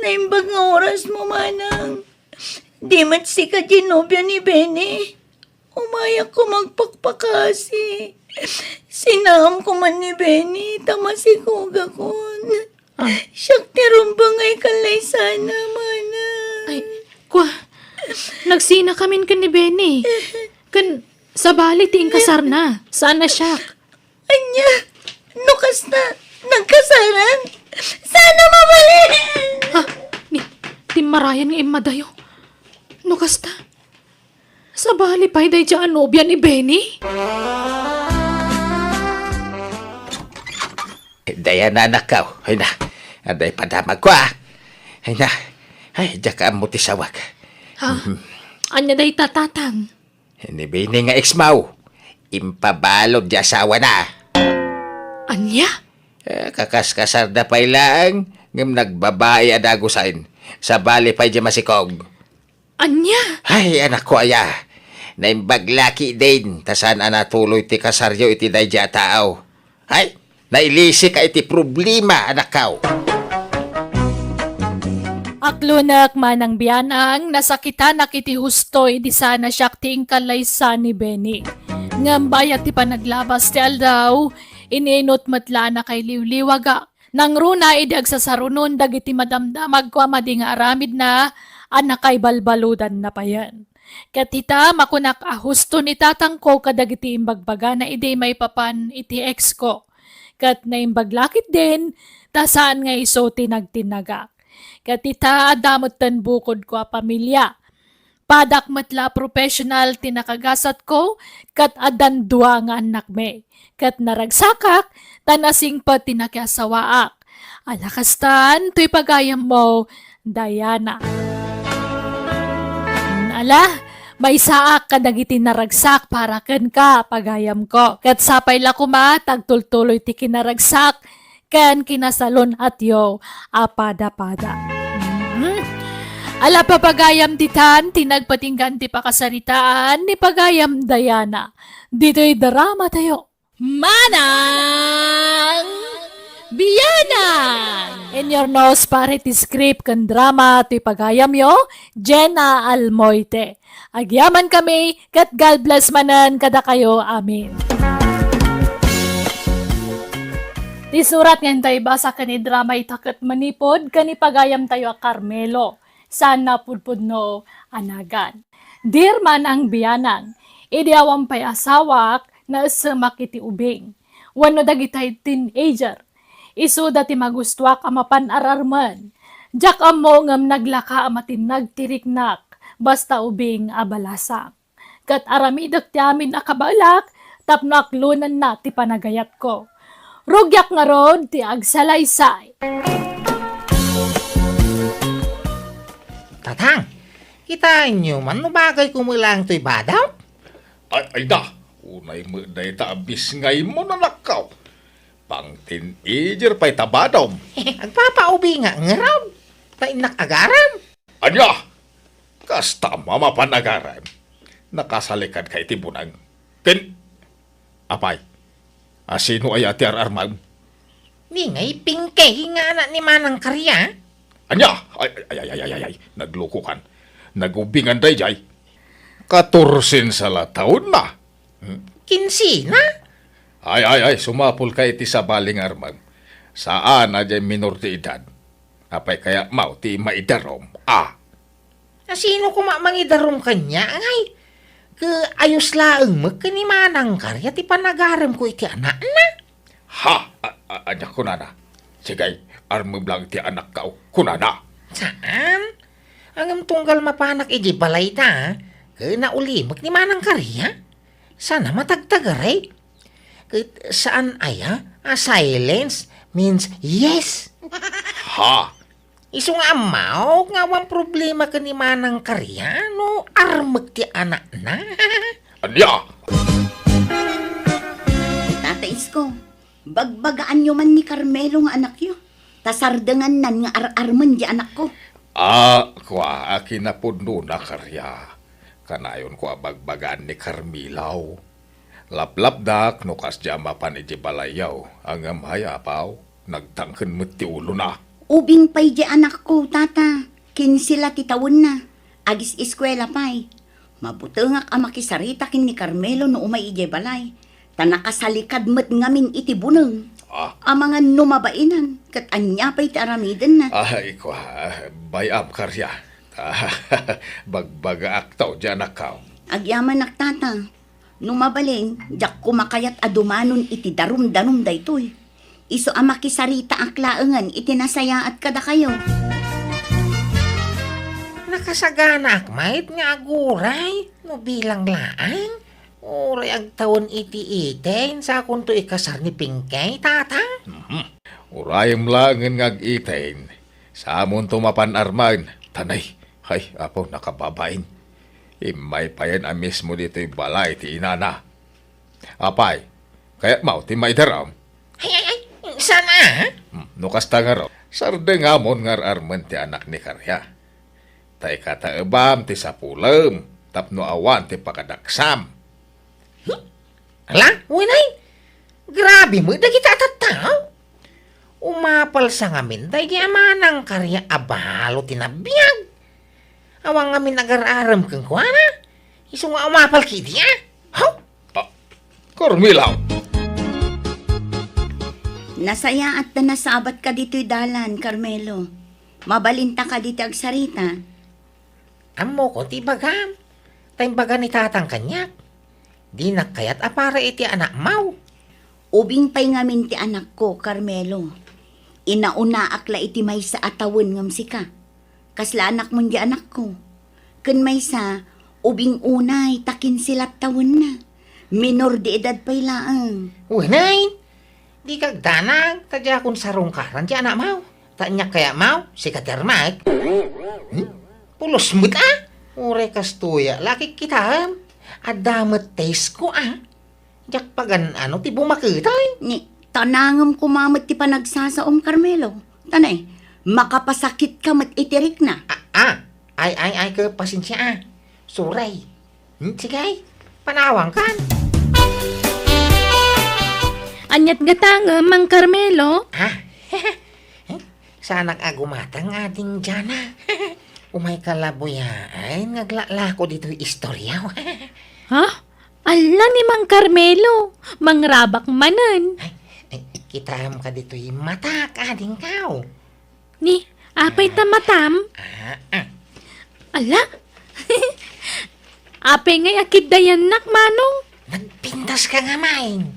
Naimbag nga oras mo, manang. Di mat si ka ginobya ni Benny. Umayak ko magpakpakasi. Sinaham ko man ni Benny, tamasikuga kon. Siyak tirumbang ay kalay sana, manang. Ay, kwa. Nagsina kamin kan ni Benny. Kan, sa bali ti kasar na. Sana siya. Anya, nukas na, nagkasaran. Sana mabalik! Ha? Ni, timarayan nga imadayo. No kasta? Sa bali pa'y day dyan nobya ni Benny? Daya na nakaw. Ay na. Aday padamag ko Ay na. Ay, dyan mo ti sawag. Ha? Anya day tatatang? Ni Bini nga ex-maw. Impabalog di asawa na. Anya? Kakaskasar na pa ilang. Ngam nagbabae adagusain. Sa bali pa'y dyan masikog. Anya? Ay, anak ko aya. Naimbaglaki din. Tasan natuloy ti kasaryo iti day dya tao. Ay, nailisi ka iti problema, anak kao. Aklunak manang biyanang nasakitan na kiti hustoy di sana siya ting kalaysa ni Benny. Ngambay at ti panaglabas ti aldaw, ininot matla na kay liwliwaga. Nang runa idag sa sarunon dagiti madamdamag ko amadi nga aramid na anak kay balbaludan na pa yan. Katita makunak husto ni tatangko kadagiti imbagbaga na ide may papan iti ex ko. Kat na imbaglakit din, tasaan nga iso tinagtinaga. Katita adamot tan bukod ko a pamilya. Padak matla professional tinakagasat ko, kat adan dua nga anak me. Kat naragsakak, tanasing pa tinakyasawaak. Alakastan, to'y pagayam mo, Diana. Ala, may saak ka dagiti naragsak para ken ka pagayam ko. Kat sapay la kuma, tagtultuloy ti kinaragsak, ken kinasalon at yo, apada-pada. Ala papagayam titan, tinagpatinggan ti pakasaritaan ni pagayam Diana. Dito'y drama tayo. Manang Biyanang! In your nose pare ti script kan drama ti pagayam yo, Jenna Almoite. Agyaman kami, kat God bless manan kada kayo. Amin. Ti surat ngayon tayo basa kani drama itakat manipod, kani pagayam tayo a Carmelo. Sana pudpud no anagan. Dear Manang Biyanang, idiawang pay asawak na sumakiti ubing. Wano dagitay teenager. Isu dati magustuak amapan ararman. Jak amo ngam naglaka amatin nagtiriknak. Basta ubing abalasang. Kat aramidak ti amin akabalak, tapnak lunan na ti panagayat ko. Rugyak nga rod ti agsalaysay. Tatang, kitain nyo man no bagay kumulang to'y badaw? Ay da, unay mo day taabis ngay mo na nakaw. Pang teenager pa'y tabadom. Agpapaubi nga ngaraw. Tainak agaram. Anya, kasta mamapanagaran. Nakasalikad kay tibunang. Apay, asino ay ati ararmag? Ni ngay pingkay nga na ni Manang Karya. Anya, ay, nagluko kan. Nagubingan day jay. 14 sa taon na. Kinsina? Ay, sumapul kay ti sa baling armag. Saan na jay minor ti edad? Apay kaya mau ti maidarom. Sino kumamangidarom kanya? Ngay, ayos laeng magkani Manang Karya ti panagaram ko iti anak na. Ha, anya kunana. Sigay, armag lang ti anak ka kunana. Saan? Ang tunggal mapanak iji balay ta, kaya naulimag ni Manang Karya. Sana matagtagaray. Saan aya? Silence means yes. Ha? Iso nga amaw, nga wang problema ka ni Manang Karya, no armag ti anak na. Anya? Tata Isko, bagbagaan nyo man ni Carmelo nga anak yo. Tasardangan nan nga ar-arman di anak ko. Kwa akinapudno na Karya. Kanayon ko bagbagaan ni Carmilaw. Laplap dak no kasya mapan iti balayaw. Ang amaya paw, nagtangken met ti ulo na. Ubing pa'y di anak ko, tata. Kinsila ti tawon na. Agis eskwela pa'y. Mabutengak ang makisarita kin ni Carmelo no umay ije balay. Tanakasalikad met ngamin iti buneng. Ang mga numabainan, kat anya pa'y ti aramiden na. Ay, kwa, bayam Karya. Bagbaga aktaw di anak kaw. Agyaman naktata. Numabaleng, jak kumakayat adumanon iti darum-darum daytoy. Iso ang makisarita aklaengan iti nasaya at kada kayo. Nakasaganak mait nga aguray, no bilang laang. Uray ag taon iti-iten sa kunto ikasar ni Pingkay, tata. Urayam langin ngag-itain. Sa amon tumapan arman. Tanay, hay, apo, nakababain. Imay pa yan ang mismo dito'y balay ti inana. Apay, kaya mau ti maidaram. Ay, sana? No kasta nga raw, sarde nga mon ngar arman ti anak ni Karya. Tay kataebam ti sapulem, tapno awan ti pakadaksam. Ala, winay, grabe mo, dagita tataw. umapal sa ngamin, day manang karya abalo tinabiyag. Awang ngamin agar-aram kang kuana. Iso nga umapal kiti Haw! Carmela, Nasaya at na nasabat ka dito'y dalan, Carmelo. Mabalinta ka dito ag sarita. Amo ko ti bagam. Tayong baga ni tatang kanyak. Di nakayat apara iti anak mau. Ubing pa'y ngamin ti anak ko, Carmelo. Inauna akla iti may sa atawon ngam sika. Kasla anak mo di anak ko. Kun may sa, ubing unay, takin silat tawon na. Minor di edad pa'y laang. Unay! Di kag danag, tadya kung sarungkaran di anak mau. Tanyak kaya mau, si katermag. Pulos mo't Ure kastuya, laki kita Adamat taste ko Jak pagan ano ti bumakitay. Ni, tanangam kumamot ti panagsasaom, Carmelo. Tanay, makapasakit ka mat itirik na. Ay ke pasensya Suray. Sige, panawang kan. Anyat gatang, Mang Carmelo. Sanak agumatang ating dyan Umay kalabuya ay naglala ko dito istorya. Ha? Ala ni Mang Carmelo. Mangrabak manan. Kitam ka dito mata ka ading kao. Ni, apay tamatam. Ala? Apay ngay akid dayan nak, Manong. Nagpintas ka nga main.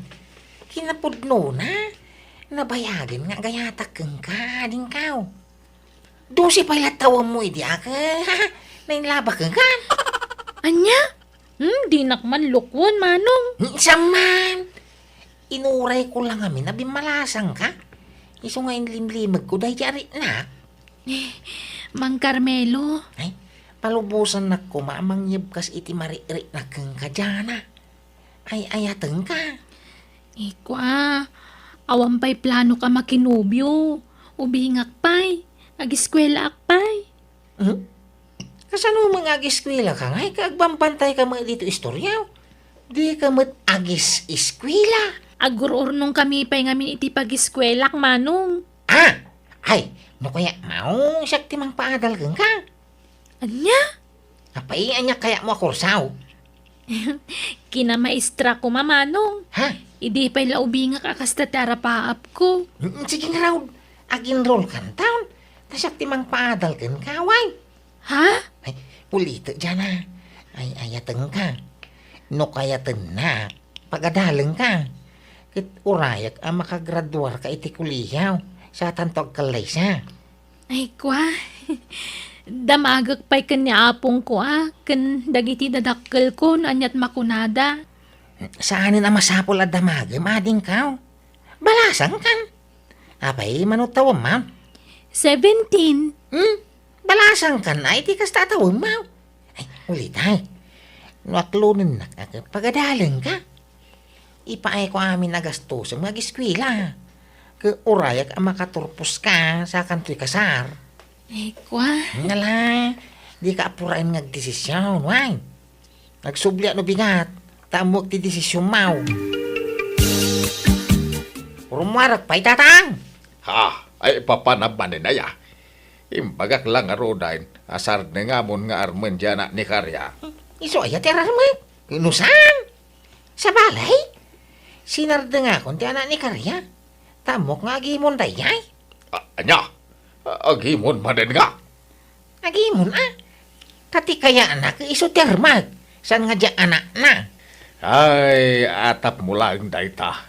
Kinapudno na. Nabayagin nga gayatak kang ka ading kao. Dosi pala tawang mo idi ka. Nainlaba kang ka. Anya? Di nakman lukwon, Manong. Saman. Inuray ko lang amin na bimalasang ka. Iso nga limlimag ko dahi jari na. Mang Carmelo. Ay, palubusan na ko maamang yibkas iti mariri na kang kadyana. Ay ayateng ka. Ikwa, awan pa'y plano ka makinubyo. Ubingak pa'y, agiskwela akpay. Kasano mga agis-eskwela ka ngay? Kaagbambantay ka mga dito istoryaw. Di ka mat agis-eskwela. Agururnong kami pa'y ngamin iti pagiskwelak, Manong. Ay, no kaya maong siyak timang paadal kang ka. Anya? Apay, anya kaya mo akursaw. Kinamaestra ko, Manong. Idi pa'y laubingak akasta tarapaap ko. Sige nga raw, agin-roll kan taon. Tasyak timang paadal kang kaway. Ha? Ay, ulito dyan Ay, ayateng ka. No kayaten na, pagadalang ka. Kit urayak ang makagraduar ka iti kuliyaw sa tantog kalay siya. Ay, kwa. Damagak pa'y kanyapong ko, Kan dagiti dadakkel ko, anyat makunada. Saanin ang masapol at damagam, ading kaw? Balasang kan. Apay, manutawam, ma'am. 17. Balasang kan ay di kas tatawam, ma'am. Ay, ulit ay. Nuaklunin na pagadalang ka. Ipaay ko amin nagastos ang mag-eskwila. Ke urayak ang makaturpos ka sa kantoy kasar. Ay, kwa. Nala, di ka apurain ngag-desisyon, why? Nagsubli no bigat, tamok ti desisyon mau. Rumarak pa'y tatang. ay papanabanin na ya. Imbagak lang arodain, asar na nga mon nga armen dyan ni Karya. Iso ay atirarman. Inusan? Sa balay? Sinarda nga kung ti anak ni Karya. Tamok nga agimon dayay. Anya, agimon manin nga. Agimon Tati kaya anak iso termag. San nga dya anak na? Ay, atap mo lang dayta.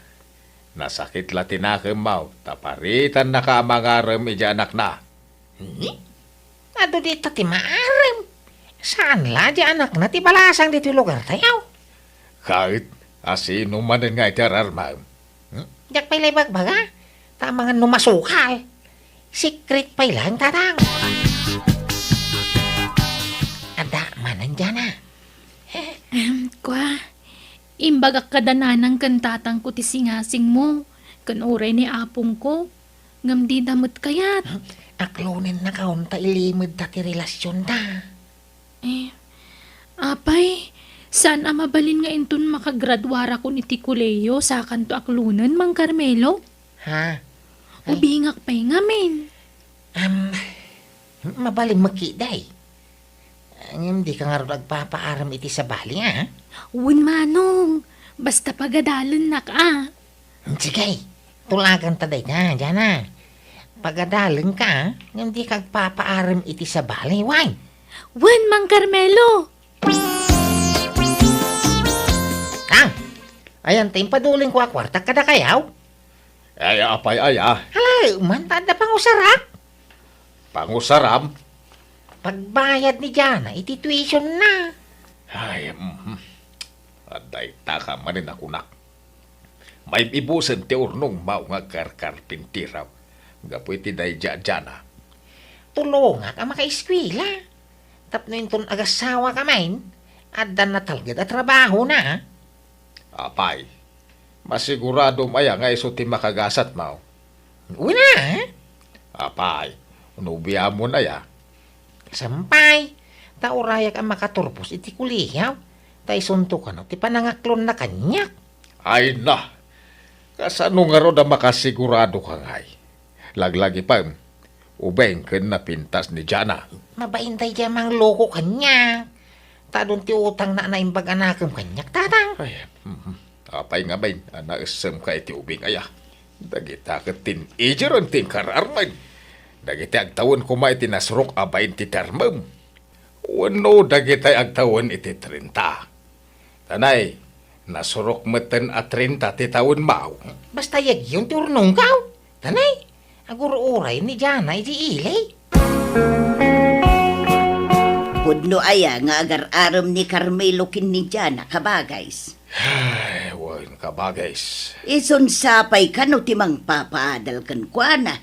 Nasakit latinake mau, taparitan na ka amangarem ija anak na. Ado di ti maarem. Saan la di anak na ti balasang dito lugar tayaw? Kahit asino manin nga itararmam. Diyak pa'y laybagbaga. Tamangan numasukal. Secret pa'y lang tatang. Ada manan dyan Kwa. Imbagak kadananang kantatang ko ti singasing mo. Kan oray ni apong ko. Ngam di damot kayat. Aklonin na kaon ta ilimod dati relasyon ta. Apay, saan mabalin nga inton makagradwara ko ni Tikuleyo sa kanto aklunan, Mang Carmelo? Ha? Ubingak pa'y ngamin. Mabaling makiday. Hindi ka nga rin nagpapaaram iti sa bali, ha? Uwan manong, basta pagadalan na ka. Sige, tulagan taday ka, Jana. Pagadalan ka, hindi ka nagpapaaram iti sa bali, why? Uwan, Mang Carmelo. Kang, ayan tayong paduling ko akwarta kada kayaw. Ay, apay, ay, Hala, umantada pang usarap. Pangusaram. Pagbayad ni Jana, iti tuition na. Ay, aday, taka manin ako nak. May ibusan ti urnong mao nga karkarpintiraw. Gapu iti day jana. Tulunga ka makaiskwila. Tapno yung ton agasawa ka main, adan na talgad at trabaho na. Apay, masigurado maya nga iso ti makagasat mao. Una, ha? Apay, unubiya mo na ya. Sampay, tauraya ka makaturpos iti kuliyaw. Tay sunto ka no, ti panangaklon na kanyak. Ay na, kasano nga ro na makasigurado ka ngay. Laglagi pa, ubeng ken na pintas ni Jana. Mabaintay dyan mang loko kanyak. Tadon ti utang na naimbag anakam kanyak, tatang. Ay, apay nga bay, anaasam ka iti ubing aya. Dagita ka teenager ang tingkar arman. Dagiti agtawon kuma iti nasrok abay ti termem. Wano dagiti agtawon iti 30. Tanay, nasurok meten at 30 ti taon mao. Basta yag yung turnong kaw. Tanay, aguro-uray ni Jana iti ilay. Pudno aya nga agar-aram ni Carmelo kin ni Jana kabagays. Ay, wan ka bagays. Ison sapay ka no timang papaadal kan kuana.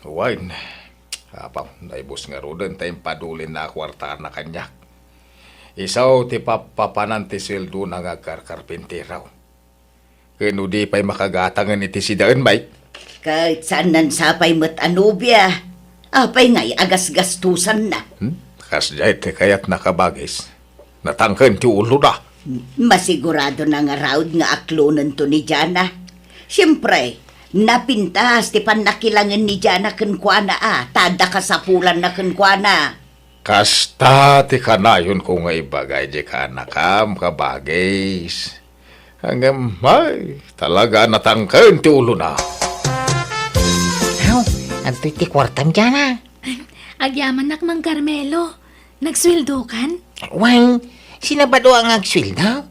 Wan, apaw, naibos nga rodan tayong padulin na kwarta na kanyak. Isaw ti papapanan ti sweldo na nga karkarpintiraw. Kano di pa'y makagatangan iti sidaan, bay? Kahit saan nan sapay mat anubya. Apay ngay agas-gastusan na. Kasjay ti kayat nakabagis. Natangkan ti ulo na. Masigurado na nga raud nga aklonan to ni Jana. Siyempre, napintas ti panakilangan ni Jana kenkwana tada kasapulan na kenkwana. Kasta ti kanayon ko nga ibagay di ka nakam kabagis. Hanggang may talaga natangkan ti ulo na. Aw, adto'y ti kwartam Jana. Agyaman nak, Mang Carmelo. Nagsweldo kan? Wang, sinabado ang agswildaw.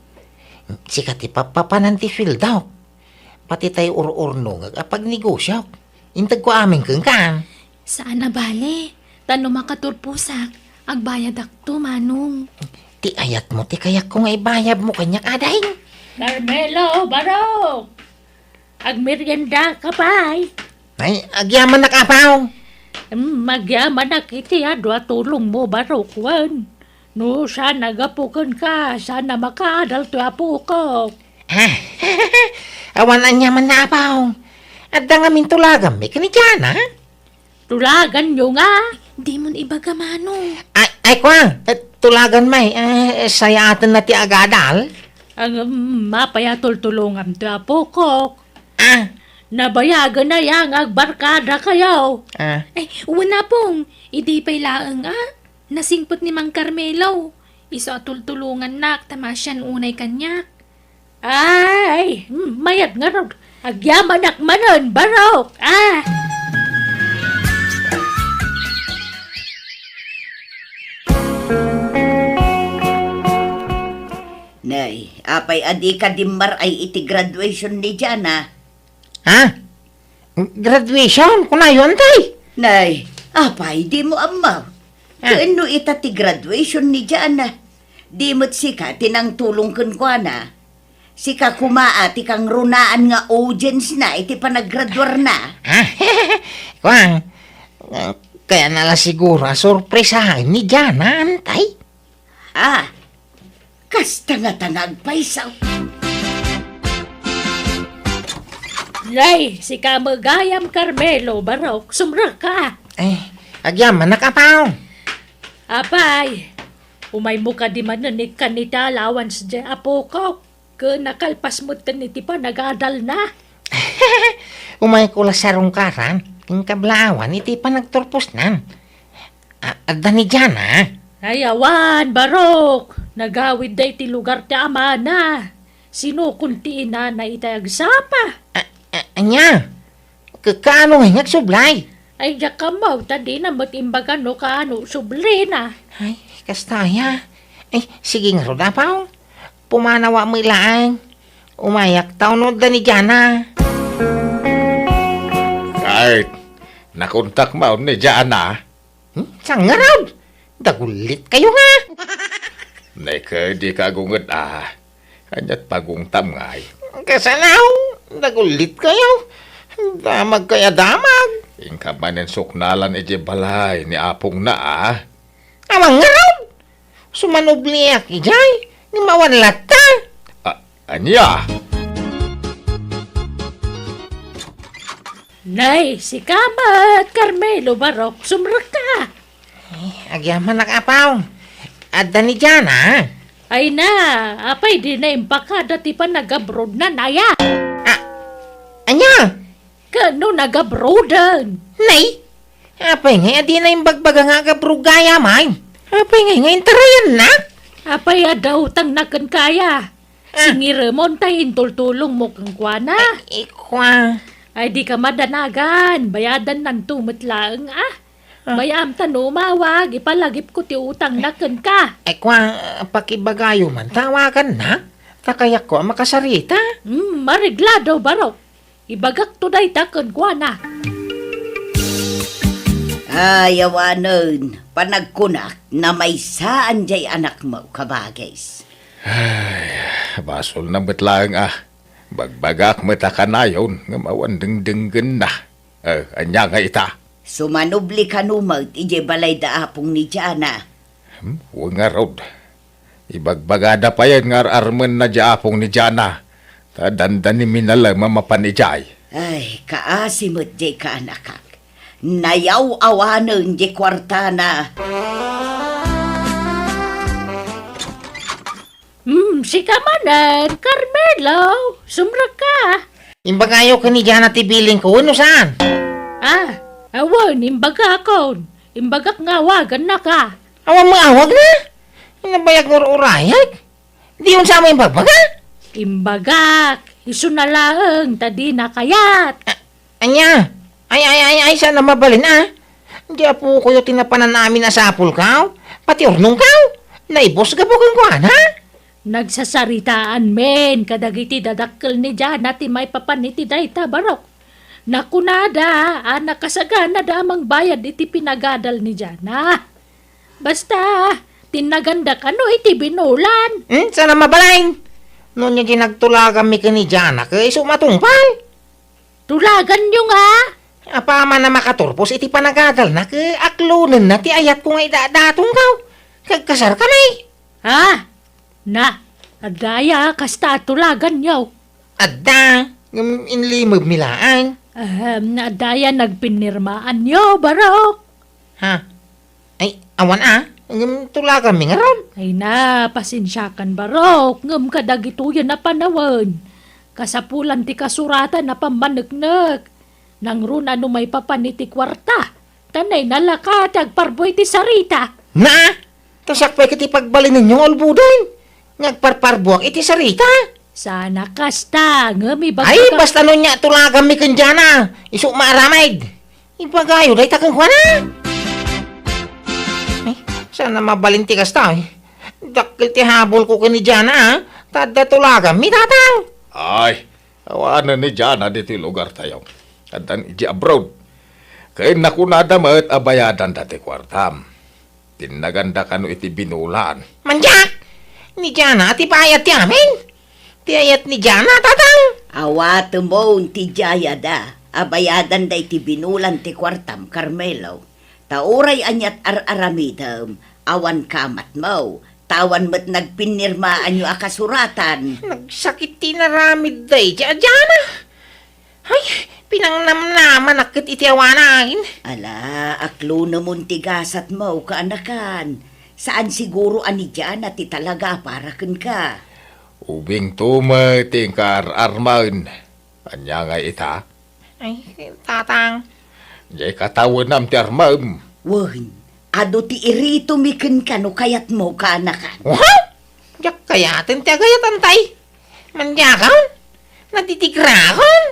Sikat ti papapanan ti swildaw. Pati tayo ur-urno apag negosyo. Intag ko aming kang kan. Saan na bale? Tano makaturpusak. Agbayad akto, manong. Ti ayat mo, ti kayak ko nga ibayab mo kanyak aday. Carmelo, barok! Agmerienda ka pa'y. Ay, agyaman na kapaw. Magyaman na kiti adwa tulong mo barokwan. No, sana gapukan ka. Sana makaadal to apo ko. Awan ang yaman na apaw. At nga min tulagan may kanidyan, ha? Tulagan nyo nga. Di mo ibaga manong. Ay, kwang, tulagan may, sayatan na ti agadal. Ang mapayatol tulungan to apo ko. Nabayagan na yang agbarkada kayo. Ay, una pong, idi pa'y laang nasingpot ni Mang Carmelo. Iso atultulungan nak, tamasyan unay kanyak. Ay, mayat nga raw. Agyaman akmanon, barok. Nay, apay adi ka dimar ay iti graduation ni Jana. Graduation? Kuna yun, tay? Nay, apay di mo amaw. Kaano ita ti graduation ni Jana? Di mo't sika tinang tulong kenkwana. Sika kumaa ti kang runaan nga audience na iti panagraduar na. Kwang, kaya nala siguro sorpresahan ni Jana, tay? Kasta nga tangag paisaw. Lay, si Kamagayam Carmelo, barok, sumra ka. Ay, agyaman na kapaw. Apay, umay mo ka di mananig kanita lawan sa apo ko. Nakalpas mo taniti pa, nagadal na. Umay ko la sarong karan. Yung kablaawan, iti pa nagturpos nan. Adda ni Jana. Ayawan, Barok. Nagawid day ti lugar ti amana. Sino kunti na itayag sapa? Anya, kakaano nga nagsublay? Ay, yakamaw, tadi na matimbagan no kaano subli na. Ay, kastaya. Ay, sige nga ro dapaw. Pumanawa mo ilaan. Umayak taon no da ni Jana. Kahit nakontak mo ni Jana, Saan nga raw? Dagulit kayo nga. Neka di ka gunget Kanyat pagong tamngay. Kasanaw, dagulit kayo. Damag kaya damag. Ingka manen suknalan ije balay ni apong na Amang nga raw. Sumanubliak ijay. Ni mawanlat ta. Anya? Nay, si Kamat, Carmelo, Barok, sumrak ka. Agyaman nakapaw. Adda ni Jana. Ay na, apay di na impakada ti pa nag-abroad na naya. Anya? Kano nag-abroadan? Nay? Apay nga, adi na yung bagbaga nga kabrugaya, may. Apay nga, ngayon tarayan na. Apay daw tang nakan kaya. Singiramon tayo tultulong mo kang kwana. Ikwa. Ay di ka madanagan, bayadan ng tumitlaang Bayam tanumawag, ipalagip ko ti utang nakan ka. Ikwa, pakibagayo man, tawagan na. Kakayak ko ang makasarita. Mariglado, Barok. Ibagak to day takan kwana. Ayawanon, panagkunak na may saan jay anak mo, kabagays. Basol na betlang Bagbagak matakanayon nga mawan dengdenggen na. Anya nga ita. Sumanubli ka numag, ije balay da apong ni Jana. Huwag nga rod. Ibagbagada pa yan nga armen na apong ni Jana. Tadandan ni minala mamapanijay. Ay, kaasimot jay ka anakak. Nayaw awanon jay kwartana. Si Kamanan, Carmelo, sumrak ka. Imbagayo ka ni Jana tibiling ko, ano saan? Awan, imbaga ako. Imbagak nga wagan na ka. Awan mo awag na? Inabayag mo urayag? Di yun sa mo imbabaga? Imbagak, iso na lang, tadi na kayat. Anya? Ay, sana mabalin Di po kuyo tinapanan namin na sapul ka. Pati ornong ka. Naibos ka po kang ha? Nagsasaritaan men, kadagiti dadakkel ni Jana ti may papaniti dayta Barok. Nakunada, nakasagana damang bayad iti pinagadal ni Jana. Basta, tinaganda ka no iti binulan. Sana mabalain. Noon niya ginagtulagan mi ka ni Jana kay sumatungpal. Tulagan nyo nga. Apama na makaturpos iti panagadal na kay aklunan na ti ayat ko nga idadatong kaw. Kagkasar ka na adaya kasta tulagan nyo. Adda, inlimog milaan. Adaya nagpinirmaan nyo, Barok. Ay, awan tulagan mi nga ron. Ay na, pasensyakan Barok, ngam kadagituyan na panawan. Kasapulan ti kasuratan na pamanagnak. Nang runa no may papaniti kwarta. Tanay nalakatag parboy ti sarita. Na, tasakpay kiti pagbalin ninyo olbudan. Nagparparbuak iti sarita. Sana kasta, ngami baga Ay, basta nun niya tulagan mi kandyana. Isu maaramid. Ibagayo, day takang kwa na. Ay, sana mabalinti kasta Dakil ti habol ko kandyana Tada tulagan mi tatang. Ay, awanan ni Jana dito lugar tayo. Kadan iji abroad. Kaya nakunada ma't abayadan dati kwartam. Tinaganda ka no iti binulan. Manjak! Ni Jana, ti payat ti amin. Ti ayat ni Jana, tatang. Awat mo ti Jaya da. Abayadan da iti binulan ti kwartam, Carmelo. Tauray anyat aramidam. Awan kamat mo. Tawan mo't nagpinirmaan yung akasuratan. Nagsakit ti naramid day, Jana. Ay, pinangnamnaman akit iti awanain. Ala, aklo namun tigasat mo kaanakan. Saan siguro ani dyan at talaga para ka? Ubing tumating ka armain. Anya nga ita, Ay, tatang. jay katawan nam ti armam. Wan, ado ti irito mikin ka no kayat mo ka anakan. Wow! Jak kayatin ti agayatan tay. Manjakon? Natitigrahon?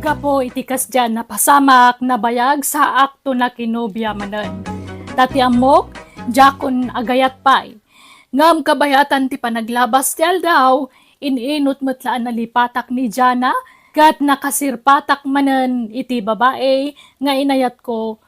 Gapo itikas dyan na pasamak na bayag sa akto na kinubya manan. Dati amok, jakon agayat pay. Ngam kabayatan ti panaglabas ti aldaw, ininot matlaan na lipatak ni Jana, kat nakasirpatak manan iti babae, nga inayat ko,